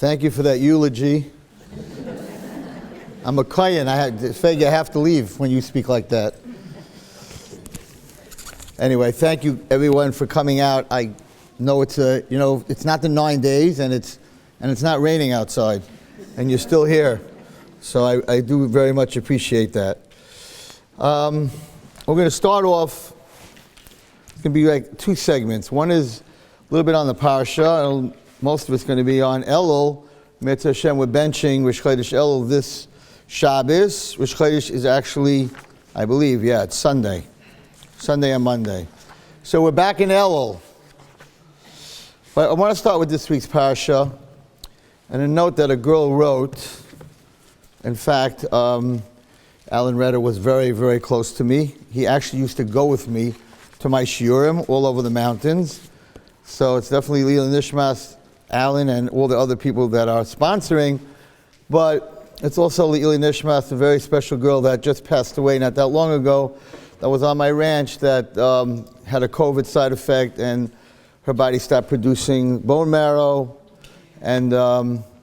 Thank you for that eulogy. I'm a Kayan. I have to leave when you speak like that. Anyway, thank you everyone for coming out. I know it's not the 9 days and it's not raining outside, and you're still here. So I do very much appreciate that. We're going to start off. It's going to be like two segments. One is a little bit on the parasha, and most of it's going to be on Elul. Mitzvah Hashem, we're benching Rosh Chodesh Elul this Shabbos. Rosh Chodesh is actually, I believe, it's Sunday. Sunday and Monday. So we're back in Elul. But I want to start with this week's parasha, and a note that a girl wrote. In fact, Alan Redder was very, very close to me. He actually used to go with me to my shiurim all over the mountains. So it's definitely Lila Nishmas, Alan, and all the other people that are sponsoring. But it's also Lila Nishmas, a very special girl that just passed away not that long ago, that was on my ranch, that had a COVID side effect, and her body stopped producing bone marrow, and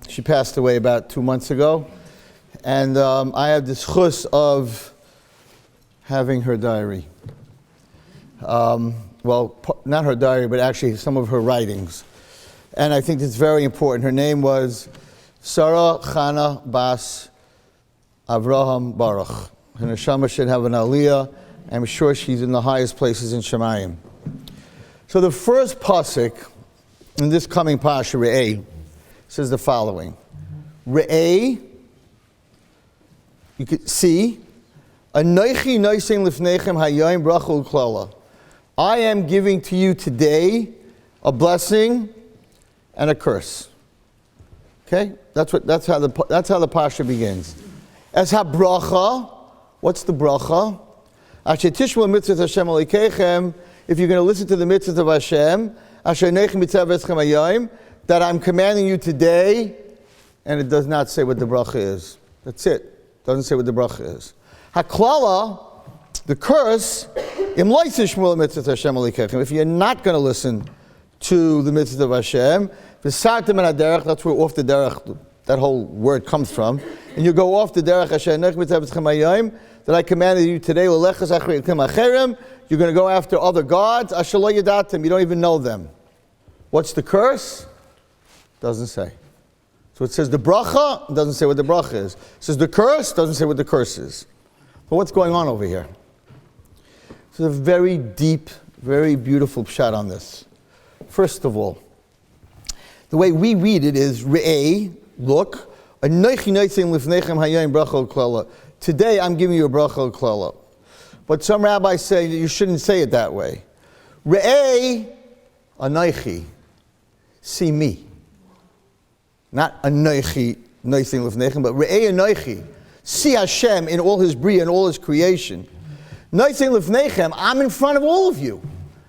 she passed away about 2 months ago. And I have this chus of having her diary. Well, not her diary, but actually some of her writings. And I think it's very important. Her name was Sarah Chana Bas Avraham Baruch. Her neshama should have an aliyah. I'm sure she's in the highest places in Shemayim. So the first pasuk in this coming Pasha, Re'eh, says the following. Re'eh, you could see, Anoichi noising lifnechem hayom bracha u'klala. I am giving to you today a blessing and a curse. Okay, that's how the pasha begins. As habracha, what's the bracha? Asher tishma mitzvot Hashem alikechem. If you're going to listen to the mitzvot of Hashem, Asher neichem mitzaveschem hayom, that I'm commanding you today, and it does not say what the bracha is. That's it. It doesn't say what the bracha is. Haklala, the curse, if you're not going to listen to the mitzvah of Hashem, that's where off the derech that whole word comes from, and you go off the derech that I commanded you today, you're going to go after other gods, you don't even know them. What's the curse? Doesn't say. So it says the bracha, doesn't say what the bracha is. It says the curse, doesn't say what the curse is. But what's going on over here? It's a very deep, very beautiful pshat on this. First of all, the way we read it is Re'eh, look, today I'm giving you a bracha klala. But some rabbis say that you shouldn't say it that way. Re'eh, anoichi, see me. Not anoichi, noising lifnechem, but Re'eh anoichi. See Hashem in all His bria and all His creation. Noising lifnechem, I'm in front of all of you.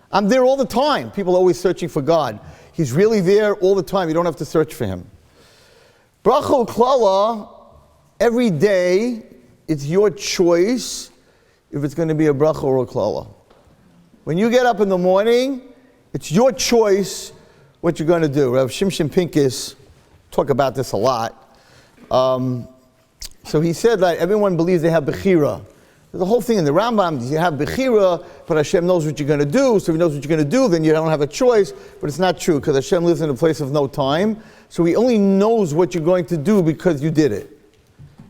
I'm there all the time. People are always searching for God. He's really there all the time. You don't have to search for Him. Bracha u'klala, every day, it's your choice if it's going to be a bracha or a klala. When you get up in the morning, it's your choice what you're going to do. Rav Shimshon Pincus talk about this a lot. So he said that everyone believes they have bechira. The whole thing in the Rambam is you have bechira, but Hashem knows what you're going to do. So if He knows what you're going to do, then you don't have a choice. But it's not true, because Hashem lives in a place of no time. So He only knows what you're going to do because you did it.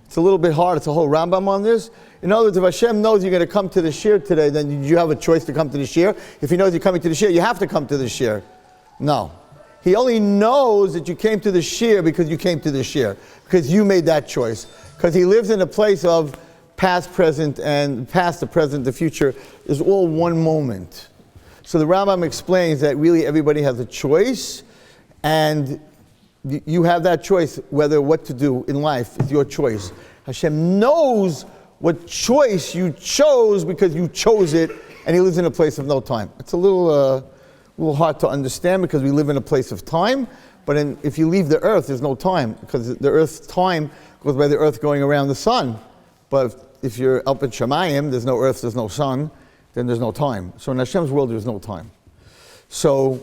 It's a little bit hard. It's a whole Rambam on this. In other words, if Hashem knows you're going to come to the shir today, then you have a choice to come to the shir. If He knows you're coming to the shir, you have to come to the shir. No. He only knows that you came to the shir because you came to the shir, because you made that choice. Because He lives in a place of past, present, and past, the present, the future is all one moment. So the Rambam explains that really everybody has a choice, and you have that choice whether what to do in life. It's your choice. Hashem knows what choice you chose because you chose it, and He lives in a place of no time. It's a little hard to understand because we live in a place of time, but if you leave the earth, there's no time, because the earth's time goes by the earth going around the sun. But if you're up in Shemayim, there's no earth, there's no sun, then there's no time. So in Hashem's world, there's no time. So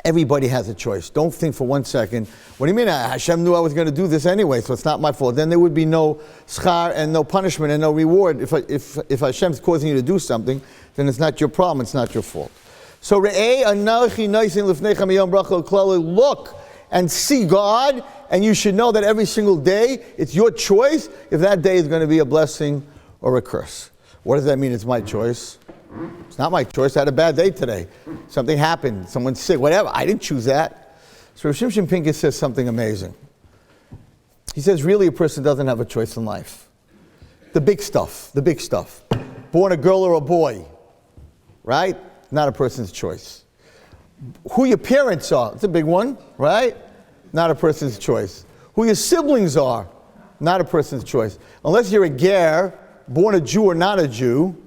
Everybody has a choice. Don't think for 1 second, what do you mean? Hashem knew I was going to do this anyway, so it's not my fault. Then there would be no schar and no punishment and no reward. If Hashem's causing you to do something, then it's not your problem, it's not your fault. So, look and see God, and you should know that every single day, it's your choice if that day is going to be a blessing or a curse. What does that mean, it's my choice? It's not my choice. I had a bad day today. Something happened. Someone's sick. Whatever. I didn't choose that. So Rav Shimshon Pincus says something amazing. He says, really, a person doesn't have a choice in life. The big stuff. The big stuff. Born a girl or a boy. Right? Not a person's choice. Who your parents are. It's a big one. Right? Not a person's choice. Who your siblings are. Not a person's choice. Unless you're a ger, born a Jew or not a Jew,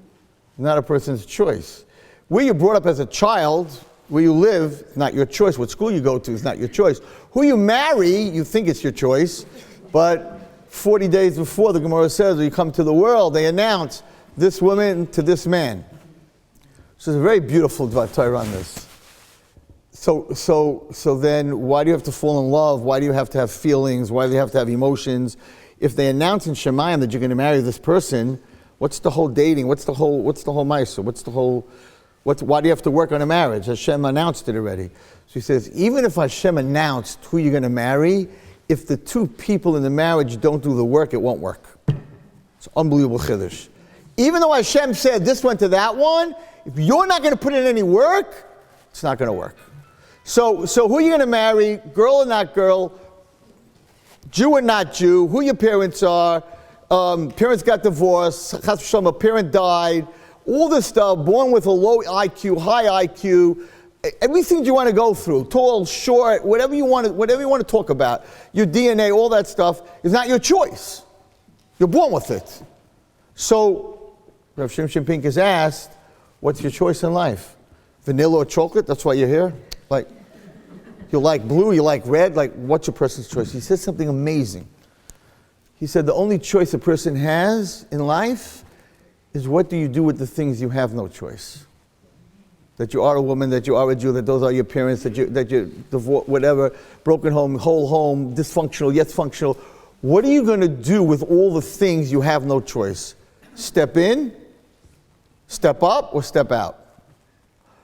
not a person's choice. Where you're brought up as a child, where you live, not your choice. What school you go to is not your choice. Who you marry, you think it's your choice, but 40 days before, the Gemara says, when you come to the world, they announce this woman to this man. So it's a very beautiful Torah on this. So then, why do you have to fall in love? Why do you have to have feelings? Why do you have to have emotions? If they announce in Shemayim that you're going to marry this person, what's the whole dating? What's the whole ma'aseh? Why do you have to work on a marriage? Hashem announced it already. So he says, even if Hashem announced who you're going to marry, if the two people in the marriage don't do the work, it won't work. It's unbelievable chiddush. Even though Hashem said this one to that one, if you're not going to put in any work, it's not going to work. So who are you going to marry? Girl or not girl? Jew or not Jew? Who your parents are? Parents got divorced, a parent died, all this stuff, born with a low IQ, high IQ, everything you want to go through, tall, short, whatever you want to talk about, your DNA, all that stuff is not your choice. You're born with it. So, Rav Shimshon Pincus asked, what's your choice in life? Vanilla or chocolate? That's why you're here? Like, you like blue, you like red? Like, what's your person's choice? He said something amazing. He said the only choice a person has in life is what do you do with the things you have no choice. That you are a woman, that you are a Jew, that those are your parents, that you're divorced, whatever, broken home, whole home, dysfunctional, yet functional. What are you going to do with all the things you have no choice? Step in, step up, or step out?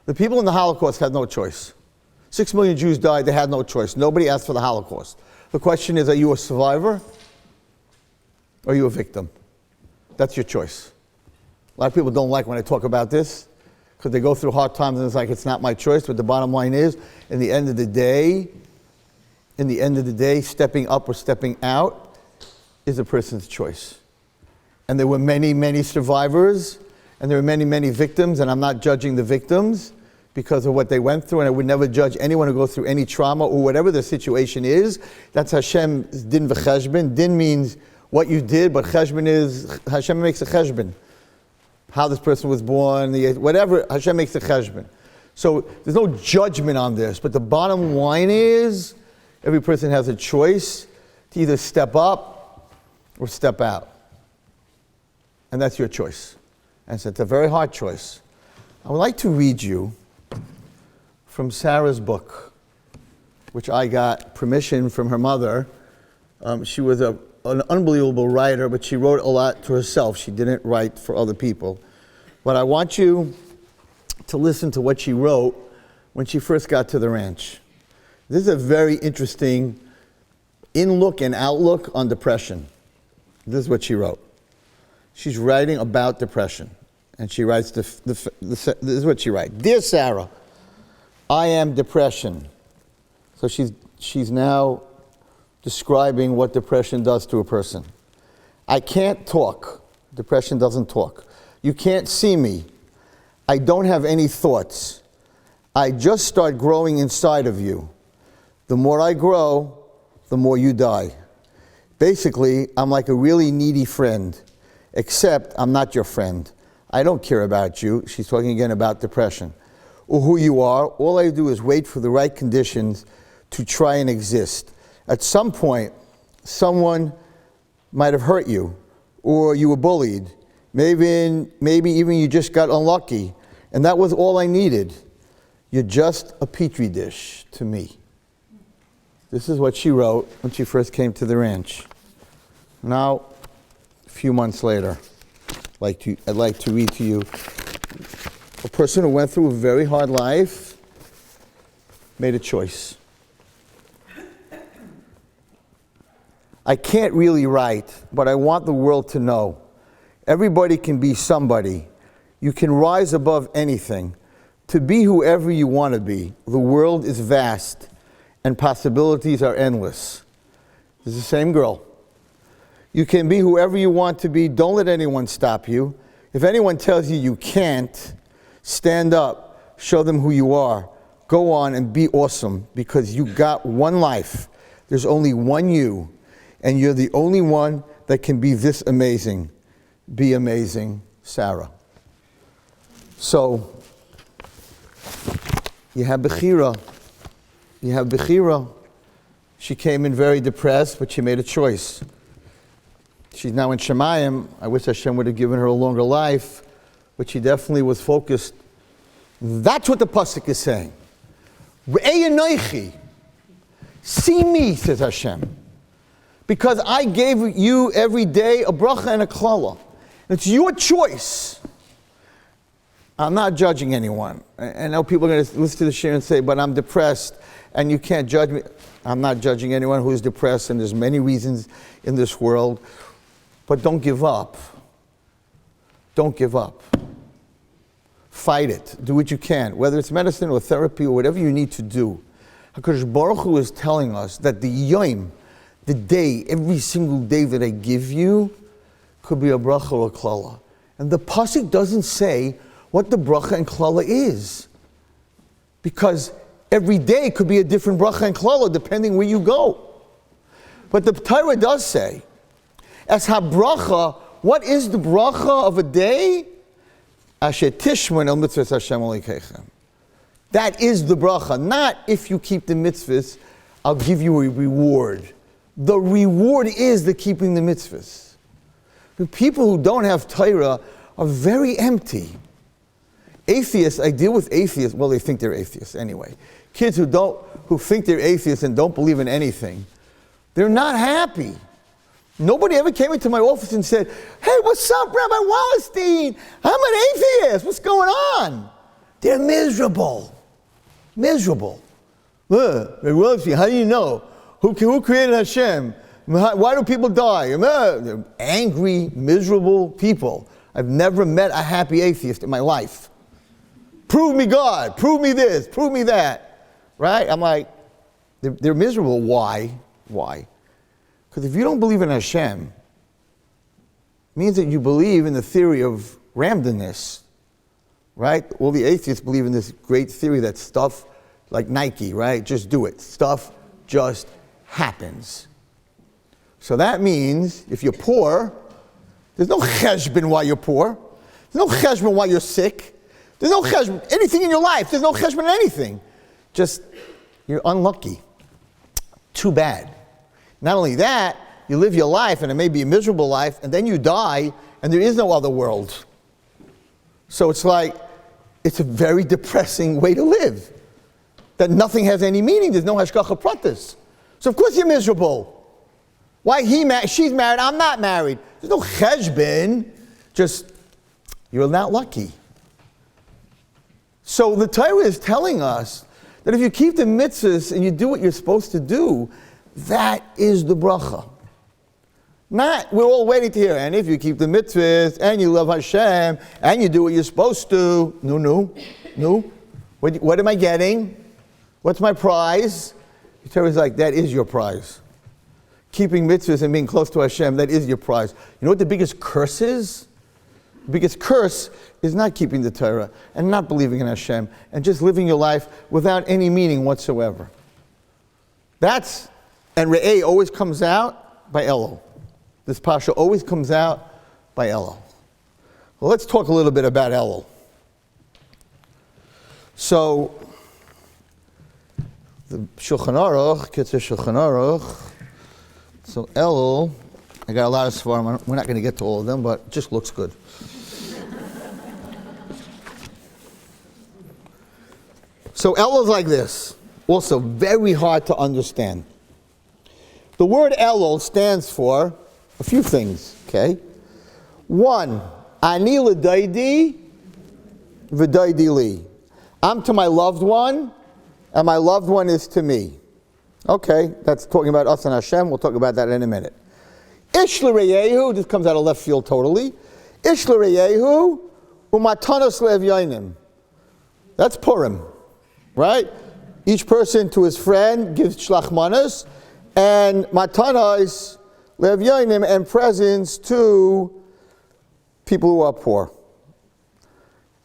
The people in the Holocaust had no choice. 6 million Jews died, they had no choice. Nobody asked for the Holocaust. The question is, are you a survivor? Or are you a victim? That's your choice. A lot of people don't like when I talk about this because they go through hard times and it's like it's not my choice. But the bottom line is, in the end of the day, stepping up or stepping out is a person's choice. And there were many, many survivors, and there were many, many victims. And I'm not judging the victims because of what they went through. And I would never judge anyone who goes through any trauma or whatever the situation is. That's Hashem's din v'cheshbon. Din means what you did, but cheshbon is, Hashem makes a cheshbon. How this person was born, whatever, Hashem makes a cheshbon. So there's no judgment on this, but the bottom line is, every person has a choice to either step up or step out. And that's your choice. And so it's a very hard choice. I would like to read you from Sarah's book, which I got permission from her mother. She was an unbelievable writer, but she wrote a lot to herself. She didn't write for other people. But I want you to listen to what she wrote when she first got to the ranch. This is a very interesting in-look and outlook on depression. This is what she wrote. She's writing about depression. And she writes, this is what she writes. Dear Sarah, I am depression. So she's now describing what depression does to a person. I can't talk. Depression doesn't talk. You can't see me. I don't have any thoughts. I just start growing inside of you. The more I grow, the more you die. Basically, I'm like a really needy friend, except I'm not your friend. I don't care about you. She's talking again about depression. Or who you are. All I do is wait for the right conditions to try and exist. At some point, someone might have hurt you, or you were bullied. Maybe even you just got unlucky, and that was all I needed. You're just a petri dish to me. This is what she wrote when she first came to the ranch. Now, a few months later, I'd like to read to you a person who went through a very hard life, made a choice. I can't really write, but I want the world to know. Everybody can be somebody. You can rise above anything. To be whoever you want to be. The world is vast, and possibilities are endless. This is the same girl. You can be whoever you want to be. Don't let anyone stop you. If anyone tells you you can't, stand up, show them who you are. Go on and be awesome, because you got one life. There's only one you. And you're the only one that can be this amazing. Be amazing, Sarah. So, you have Bechira. She came in very depressed, but she made a choice. She's now in Shemayim. I wish Hashem would have given her a longer life, but she definitely was focused. That's what the pasuk is saying. Re'ei anoichi. See me, says Hashem. Because I gave you every day a bracha and a klala. It's your choice. I'm not judging anyone. I know people are going to listen to the share and say, but I'm depressed and you can't judge me. I'm not judging anyone who's depressed, and there's many reasons in this world. But don't give up. Don't give up. Fight it. Do what you can. Whether it's medicine or therapy or whatever you need to do. HaKadosh Baruch Hu is telling us that the yom, the day, every single day that I give you, could be a bracha or a klala. And the pasuk doesn't say what the bracha and klala is. Because every day could be a different bracha and klala depending where you go. But the Torah does say, as ha-bracha, what is the bracha of a day? Asher tishmon el mitzvahs Hashem Elokeichem. That is the bracha. Not if you keep the mitzvahs, I'll give you a reward. The reward is the keeping the mitzvahs. The people who don't have Torah are very empty. Atheists, I deal with atheists, well, they think they're atheists anyway. Kids who think they're atheists and don't believe in anything, they're not happy. Nobody ever came into my office and said, hey, what's up, Rabbi Wallerstein? I'm an atheist. What's going on? They're miserable. Miserable. Rabbi Wallerstein, how do you know? Who created Hashem? Why do people die? They're angry, miserable people. I've never met a happy atheist in my life. Prove me God. Prove me this. Prove me that. Right? I'm like, they're miserable. Why? Why? Because if you don't believe in Hashem, it means that you believe in the theory of randomness. Right? All the atheists believe in this great theory that stuff, like Nike, right? Just do it. Stuff just happens. So that means if you're poor, there's no cheshbon why you're poor. There's no cheshbon why you're sick. There's no cheshbon, anything in your life. There's no cheshbon in anything. Just, you're unlucky. Too bad. Not only that, you live your life, and it may be a miserable life, and then you die, and there is no other world. So it's like, it's a very depressing way to live. That nothing has any meaning. There's no hashgacha pratis. So of course you're miserable. Why she's married, I'm not married. There's no cheshbon. Just, you're not lucky. So the Torah is telling us that if you keep the mitzvahs and you do what you're supposed to do, that is the bracha. Not, we're all waiting to hear, and if you keep the mitzvahs, and you love Hashem, and you do what you're supposed to, no. What am I getting? What's my prize? The Torah is like, that is your prize. Keeping mitzvahs and being close to Hashem, that is your prize. You know what the biggest curse is? The biggest curse is not keeping the Torah, and not believing in Hashem, and just living your life without any meaning whatsoever. And Re'eh always comes out by Elul. This Pasha always comes out by Elul. Well, let's talk a little bit about Elul. So, the Shulchan Aruch, Kitzur Shulchan Aruch. So Elul, I got a lot of svarim. We're not going to get to all of them, but it just looks good. So Elul is like this. Also very hard to understand. The word Elul stands for a few things, okay? One, Ani l'daidi v'daidi li. I'm to my loved one, and my loved one is to me. Okay, that's talking about us and Hashem. We'll talk about that in a minute. Ish l'reyehu, this comes out of left field totally. Ish l'reyehu u'matanos le'evyonim. That's Purim, right? Each person to his friend gives shlachmanos, and matanos le'evyonim, and presents to people who are poor.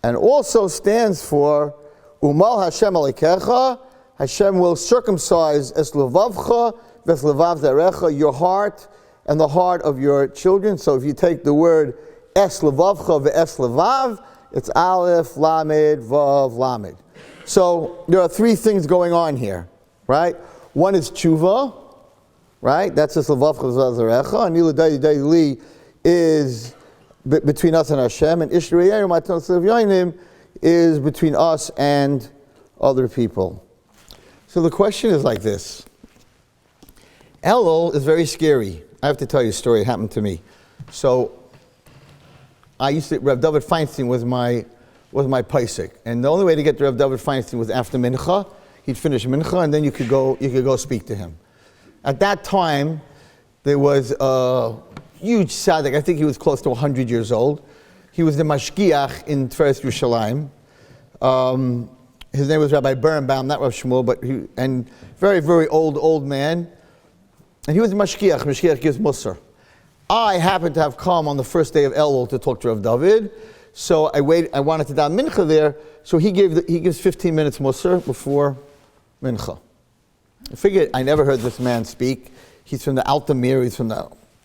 And also stands for Umal Hashem Alikecha, Hashem will circumcise es levavcha ves levav zarecha, your heart and the heart of your children. So if you take the word es levavcha ve'es levav, it's aleph, lamed, vav, lamed. So there are three things going on here, right? One is tshuva, right? That's es levavcha ve'es zarecha. And Nila Dai Li is between us and Hashem, and Ishriyah Matanos Levyonim is between us and other people. So the question is like this. Elul is very scary. I have to tell you a story. It happened to me. So Rav David Feinstein was my paisik, and the only way to get to Rav David Feinstein was after mincha. He'd finish mincha, and then you could go speak to him. At that time, there was a huge tzaddik. I think he was close to 100 years old. He was the mashgiach in Tiferes Yerushalayim. His name was Rabbi Birnbaum, not Rav Shmuel, but and very, very old man. And he was the mashgiach. Mashgiach gives musar. I happened to have come on the first day of Elul to talk to Rav David, so I wanted to daven mincha there. So he gives 15 minutes musar before mincha. I figured I never heard this man speak. He's from the Altamir.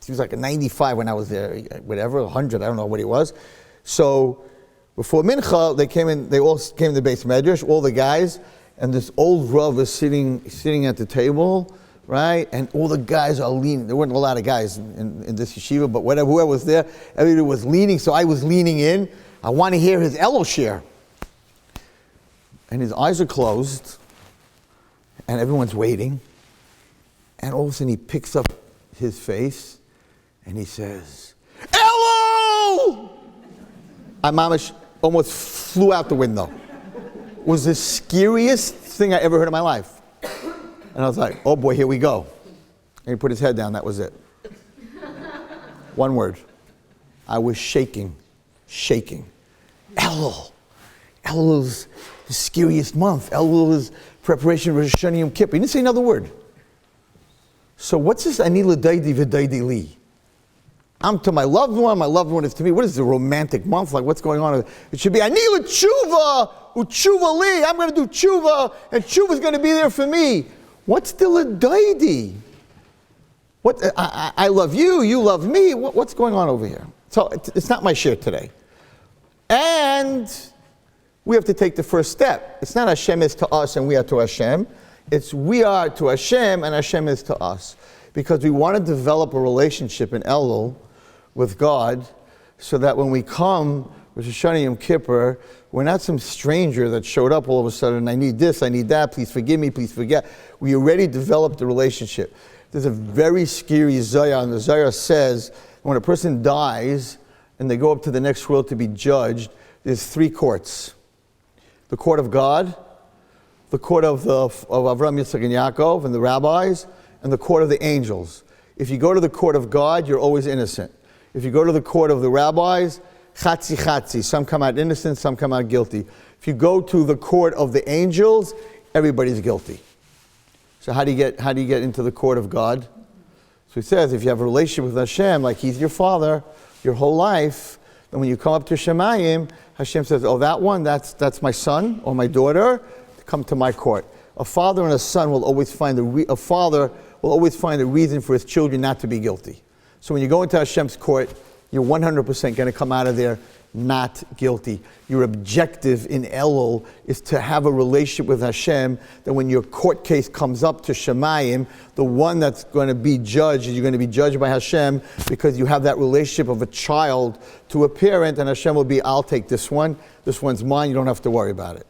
He was like a 95 when I was there, whatever, 100, I don't know what he was. So before mincha, they all came to the Beis Medrash, all the guys, and this old Rav was sitting at the table, right? And all the guys are leaning. There weren't a lot of guys in this yeshiva, but whoever was there, everybody was leaning, so I was leaning in. I want to hear his Elul share. And his eyes are closed, and everyone's waiting. And all of a sudden he picks up his face, and he says, Elul! I mamish almost flew out the window. It was the scariest thing I ever heard in my life. And I was like, oh boy, here we go. And he put his head down, that was it. One word. I was shaking. Elul. Elul is the scariest month. Elul is preparation for Rosh Hashanah Yom Kippur. He didn't say another word. So what's this ani l'daidi v'daidi li? I'm to my loved one is to me. What is the romantic month? Like, what's going on? It should be, ani l'tshuva, u'tshuva li. I'm going to do tshuva, and tshuva's going to be there for me. What's the l'daidi? What, I love you, you love me. What's going on over here? So it's not my share today. And we have to take the first step. It's not Hashem is to us and we are to Hashem. It's we are to Hashem and Hashem is to us. Because we want to develop a relationship in Elul with God so that when we come with Rosh Hashanah Yom Kippur, we're not some stranger that showed up all of a sudden, I need this, I need that, please forgive me, please forget. We already developed the relationship. There's a very scary Zayah, and the Zayah says when a person dies and they go up to the next world to be judged, there's three courts. The court of God, the court of Avraham, Yitzchak, and Yaakov, and the rabbis, and the court of the angels. If you go to the court of God, you're always innocent. If you go to the court of the rabbis, chatzi, some come out innocent, some come out guilty. If you go to the court of the angels, everybody's guilty. So how do you get into the court of God? So he says, if you have a relationship with Hashem, like He's your Father, your whole life, then when you come up to Shemayim, Hashem says, oh, that one, that's my son or my daughter, come to my court. A father and a son will always find a father will always find a reason for his children not to be guilty. So when you go into Hashem's court, you're 100% going to come out of there not guilty. Your objective in Elul is to have a relationship with Hashem, that when your court case comes up to Shemayim, the one that's going to be judged, you're going to be judged by Hashem because you have that relationship of a child to a parent, and Hashem will be, I'll take this one, this one's mine, you don't have to worry about it.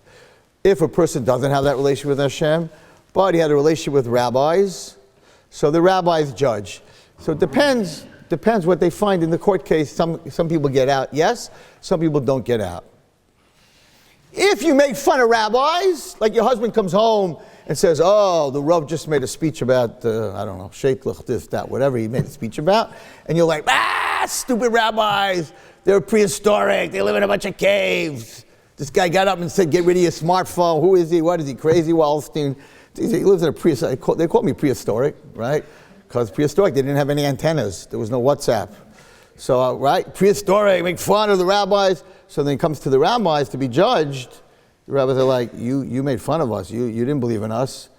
If a person doesn't have that relationship with Hashem, but he had a relationship with rabbis, so the rabbis judge. So it depends what they find in the court case. Some people get out, yes. Some people don't get out. If you make fun of rabbis, like your husband comes home and says, oh, the Rav just made a speech about, I don't know, Sheiklich, this, that, whatever he made a speech about, and you're like, stupid rabbis, they're prehistoric, they live in a bunch of caves. This guy got up and said, get rid of your smartphone. Who is he? What is he? Crazy Wallerstein? He lives in a prehistoric. They call me prehistoric, right? Because prehistoric, they didn't have any antennas. There was no WhatsApp. So, right? Prehistoric, make fun of the rabbis. So then it comes to the rabbis to be judged. The rabbis are like, you made fun of us. You didn't believe in us.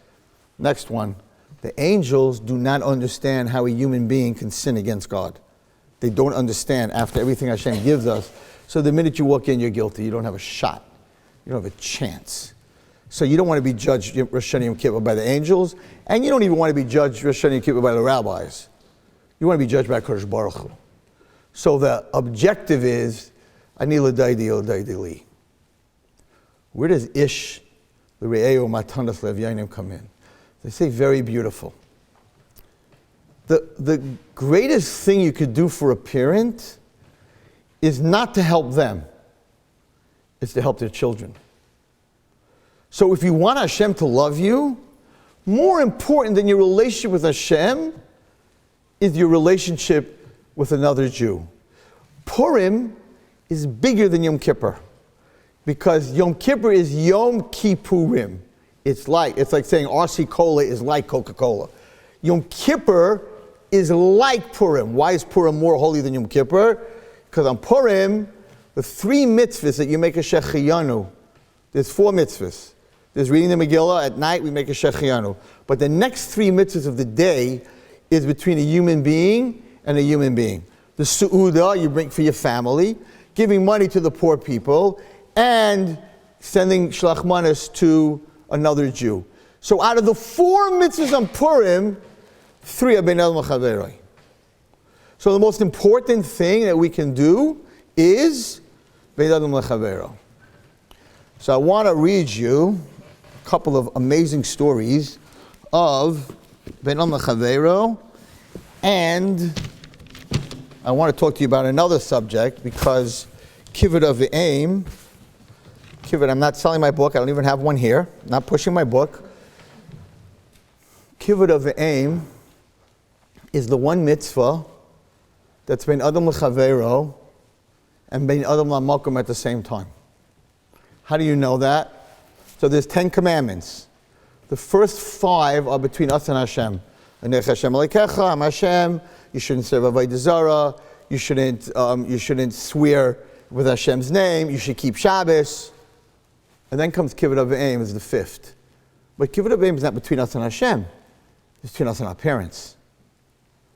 Next one. The angels do not understand how a human being can sin against God. They don't understand after everything Hashem gives us. So the minute you walk in, you're guilty. You don't have a shot. You don't have a chance. So you don't want to be judged Rosh Hashanah Yom Kippur by the angels, and you don't even want to be judged Rosh Hashanah Yom Kippur by the rabbis. You want to be judged by Kodesh Baruch Hu. So the objective is, Ani l'daidi l'daidi li. Where does Ish, l're'eu matanas le'vyayim come in? They say very beautiful. The greatest thing you could do for a parent is not to help them. It's to help their children. So if you want Hashem to love you, more important than your relationship with Hashem is your relationship with another Jew. Purim is bigger than Yom Kippur, because Yom Kippur is Yom Kippurim. It's like saying RC Cola is like Coca-Cola. Yom Kippur is like Purim. Why is Purim more holy than Yom Kippur? Because on Purim, the 3 mitzvahs that you make a Shechianu, there's 4 mitzvahs. There's reading the Megillah. At night, we make a Shechianu. But the next 3 mitzvahs of the day is between a human being and a human being. The Su'udah, you bring for your family, giving money to the poor people, and sending Shlach Manos to another Jew. So out of the 4 mitzvahs on Purim, 3 are Ben El Mechaveroi. So the most important thing that we can do is Ben Adam Lechavero. So I want to read you a couple of amazing stories of Ben Adam Lechavero, and I want to talk to you about another subject, because Kibbud of the Aim, Kibbud, I'm not selling my book, I don't even have one here, I'm not pushing my book. Kibbud of the Aim is the one mitzvah that's Ben Adam L'Chavero and Ben Adam L'Makom at the same time. How do you know that? So there's 10 commandments. The first 5 are between us and Hashem. Anech Hashem Alekecha, I'm Hashem. You shouldn't serve Avodah Zarah. You shouldn't swear with Hashem's name. You should keep Shabbos. And then comes Kibbud of the Aim is the 5th. But Kibbud of the Aim is not between us and Hashem. It's between us and our parents.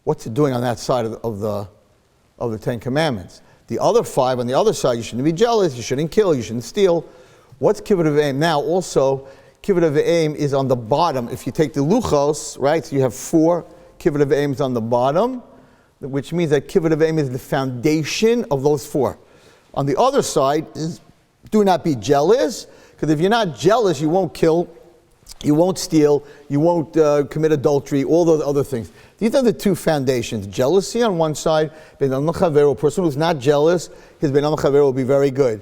What's it doing on that side of the 10 commandments? The other 5 on the other side, you shouldn't be jealous, you shouldn't kill, you shouldn't steal. What's Kibbud of the Aim? Now also, Kibbud of the Aim is on the bottom. If you take the Luchos, right, so you have 4 Kibbud of the Aims on the bottom, which means that Kibbud of the Aim is the foundation of those 4. On the other side is, do not be jealous, because if you're not jealous, you won't kill, you won't steal, you won't commit adultery, all those other things. These are the 2 foundations. Jealousy on one side, Ben Adam L'Chavero, a person who's not jealous, his Ben Adam L'Chavero will be very good.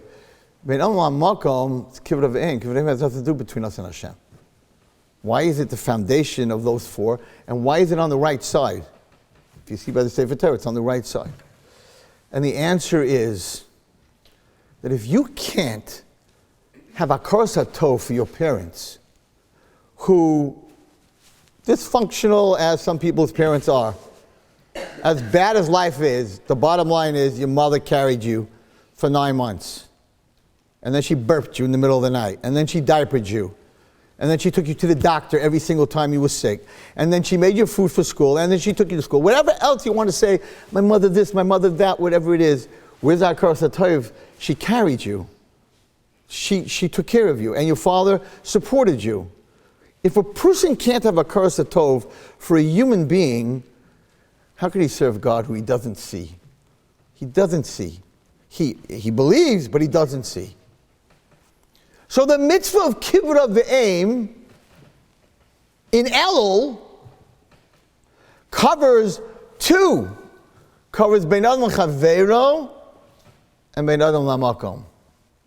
Ben Adam L'Makom, it's Kibbud of the Aim. Kibbud of the Aim has nothing to do between us and Hashem. Why is it the foundation of those 4, and why is it on the right side? If you see by the Sefer Torah, it's on the right side. And the answer is that if you can't have a Hakaras HaTov for your parents, who, dysfunctional as some people's parents are, as bad as life is, the bottom line is your mother carried you for 9 months. And then she burped you in the middle of the night. And then she diapered you. And then she took you to the doctor every single time you were sick. And then she made your food for school. And then she took you to school. Whatever else you want to say, my mother this, my mother that, whatever it is, where's our Hakaras HaTov? She carried you. She took care of you. And your father supported you. If a person can't have a Hakaras HaTov for a human being, how can he serve God who he doesn't see? He doesn't see. He believes, but he doesn't see. So the mitzvah of Kippur V'Eim in Elul covers two. Covers Bein Adam L'Chaveiro and Bein Adam L'Makom.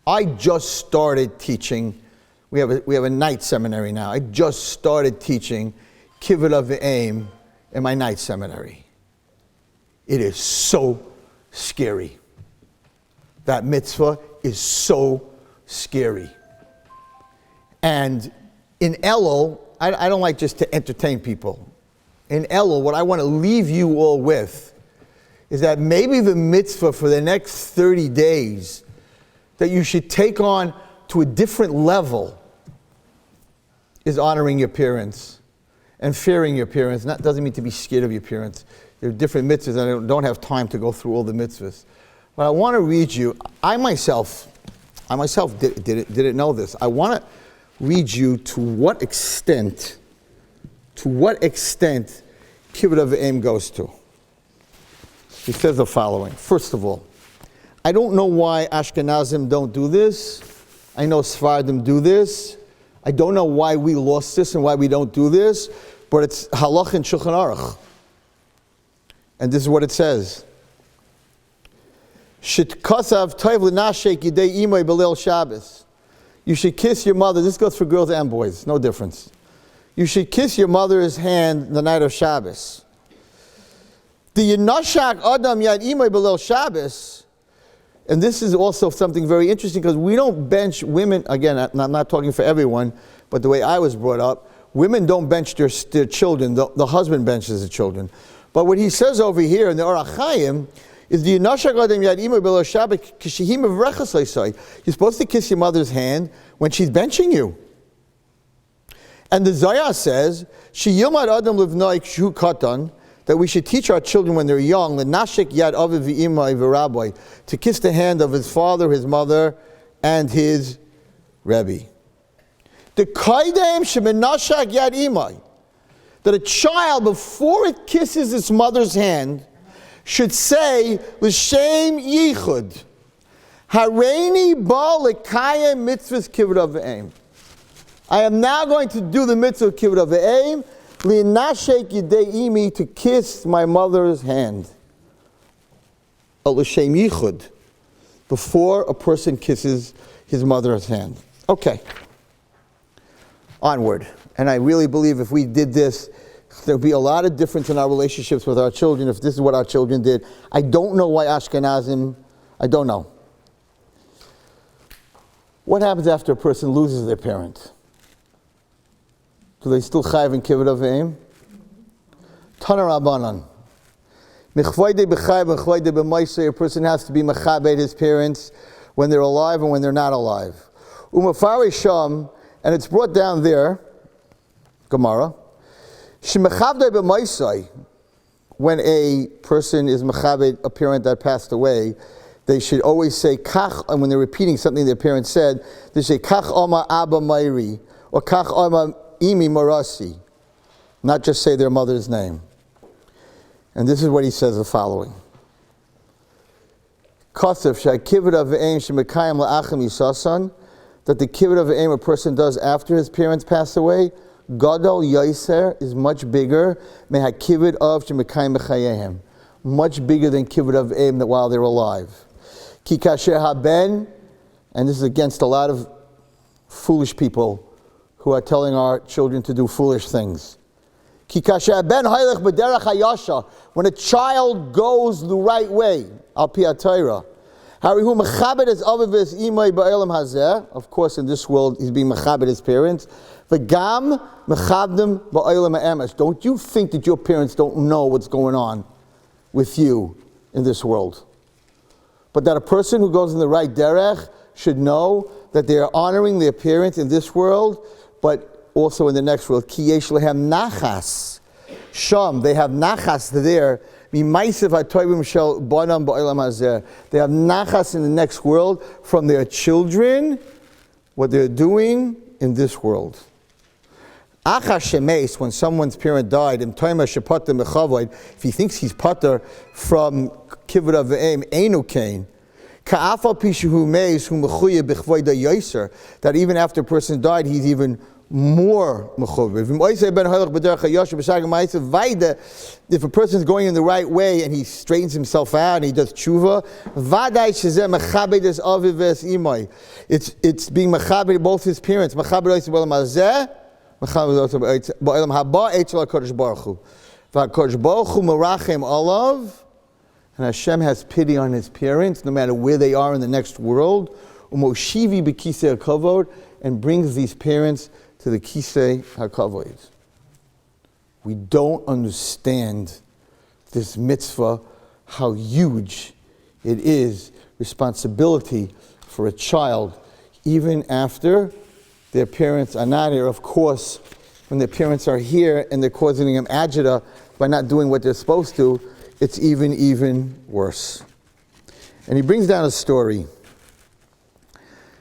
I just started teaching. We have a night seminary now. I just started teaching Kippur V'Eim in my night seminary. It is so scary. That mitzvah is so scary. And in Elul, I don't like just to entertain people. In Elul, what I want to leave you all with is that maybe the mitzvah for the next 30 days that you should take on to a different level is honoring your parents and fearing your parents. That doesn't mean to be scared of your parents. There are different mitzvahs, and I don't have time to go through all the mitzvahs. But I want to read you, I myself didn't know this. I want to read you to what extent Kippur V'Eim goes to. He says the following. First of all, I don't know why Ashkenazim don't do this. I know Sephardim do this. I don't know why we lost this and why we don't do this, but it's halach in Shulchan Aruch. And this is what it says. Shitkasav toiv l'nashek yidei imay b'leil Shabbos. You should kiss your mother. This goes for girls and boys, no difference. You should kiss your mother's hand the night of Shabbos. The Yinashak Adam Yad Imay B'Leil Shabbos, and this is also something very interesting because we don't bench women, again, I'm not talking for everyone, but the way I was brought up, women don't bench their children, the husband benches the children. But what he says over here in the Orach Chaim is the Yinashak Adam Yad Imay B'Leil Shabbos K'shehim Avrechas Leisai. You're supposed to kiss your mother's hand when she's benching you. And the Zayah says, Sheyilmad Adam Livnai Kshu Katan, that we should teach our children when they're young, L'nashek Yad Aviv V'imai V'Rabbi, to kiss the hand of his father, his mother, and his Rebbe. The Kaidem Shemenashak Yad Imai, that a child, before it kisses its mother's hand, should say, L'shem Yichud, Hareini Ba L'kayem Mitzvahs Kippur V'Eim. I am now going to do the mitzvah of Kippur V'Eim, L'nashek yidei imi, to kiss my mother's hand. L'shem yichud, before a person kisses his mother's hand. Okay. Onward. And I really believe if we did this, there would be a lot of difference in our relationships with our children if this is what our children did. I don't know why Ashkenazim, I don't know. What happens after a person loses their parent? Do they still chayav in Kippur V'Eim? Tana Rabbanan. Mechvayde b'chayv, mechvayde b'maisei. A person has to be mechabed his parents when they're alive and when they're not alive. Umafari sham, and it's brought down there, Gemara. Shemechavde b'maisei. When a person is mechabed a parent that passed away, they should always say kach, and when they're repeating something their parents said, they say kach oma abba mairi, or kach oma Imi Marasi, not just say their mother's name. And this is what he says the following. Kosef Kippur V'Eim Shemekayim La'achim Yisasan, that the Kippur V'Eim a person does after his parents pass away, Gadol Yaiser is much bigger, Meha Kippur of Shemekayim B'Chayehem, much bigger than Kippur V'Eim that while they're alive. Ki Kasher Haben, and this is against a lot of foolish people who are telling our children to do foolish things. When a child goes the right way, al pi Torah, of course in this world he's being mechabed his parents. Don't you think that your parents don't know what's going on with you in this world? But that a person who goes in the right derech should know that they are honoring their parents in this world, but also in the next world. Ki yesh lehem nachas. Sham, they have nachas there. They have nachas in the next world from their children, what they're doing in this world. When someone's parent died, if he thinks he's pater from Kippur V'Eim, Einu Kain. That even after a person died, he's even more mechuyev. If a person is going in the right way and he straightens himself out and he does tshuva, it's being mechaber both his parents. And Hashem has pity on his parents, no matter where they are in the next world. And brings these parents to the kisei hakavod. We don't understand this mitzvah, how huge it is, responsibility for a child, even after their parents are not here. Of course, when their parents are here and they're causing them agita by not doing what they're supposed to, it's even worse. And he brings down a story.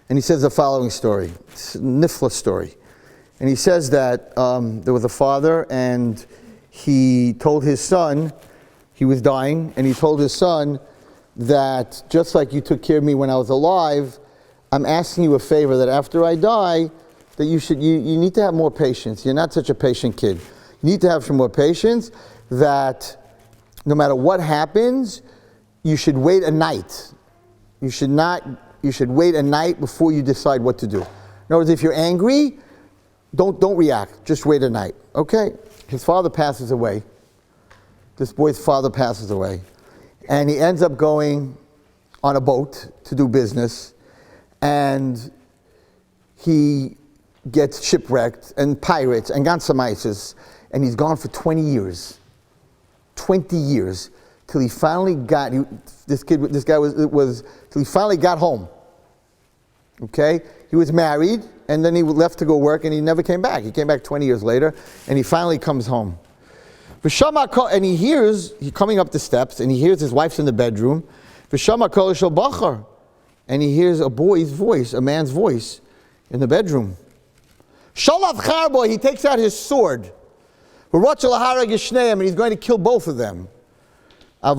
And he says the following story. It's a nifla story. And he says that there was a father and he told his son, he was dying, and he told his son that just like you took care of me when I was alive, I'm asking you a favor that after I die, that you need to have more patience. You're not such a patient kid. You need to have some more patience, that no matter what happens, you should wait a night. You should wait a night before you decide what to do. In other words, if you're angry, don't react. Just wait a night. Okay? His father passes away. This boy's father passes away. And he ends up going on a boat to do business. And he gets shipwrecked, and pirates, and gansamaisis. And he's gone for 20 years. 20 years. Till he finally got, till he finally got home. Okay? He was married, and then he left to go work, and he never came back. He came back 20 years later, and he finally comes home. And he's coming up the steps, and he hears his wife's in the bedroom. And he hears a boy's voice, a man's voice, in the bedroom. He takes out his sword. And he's going to kill both of them. But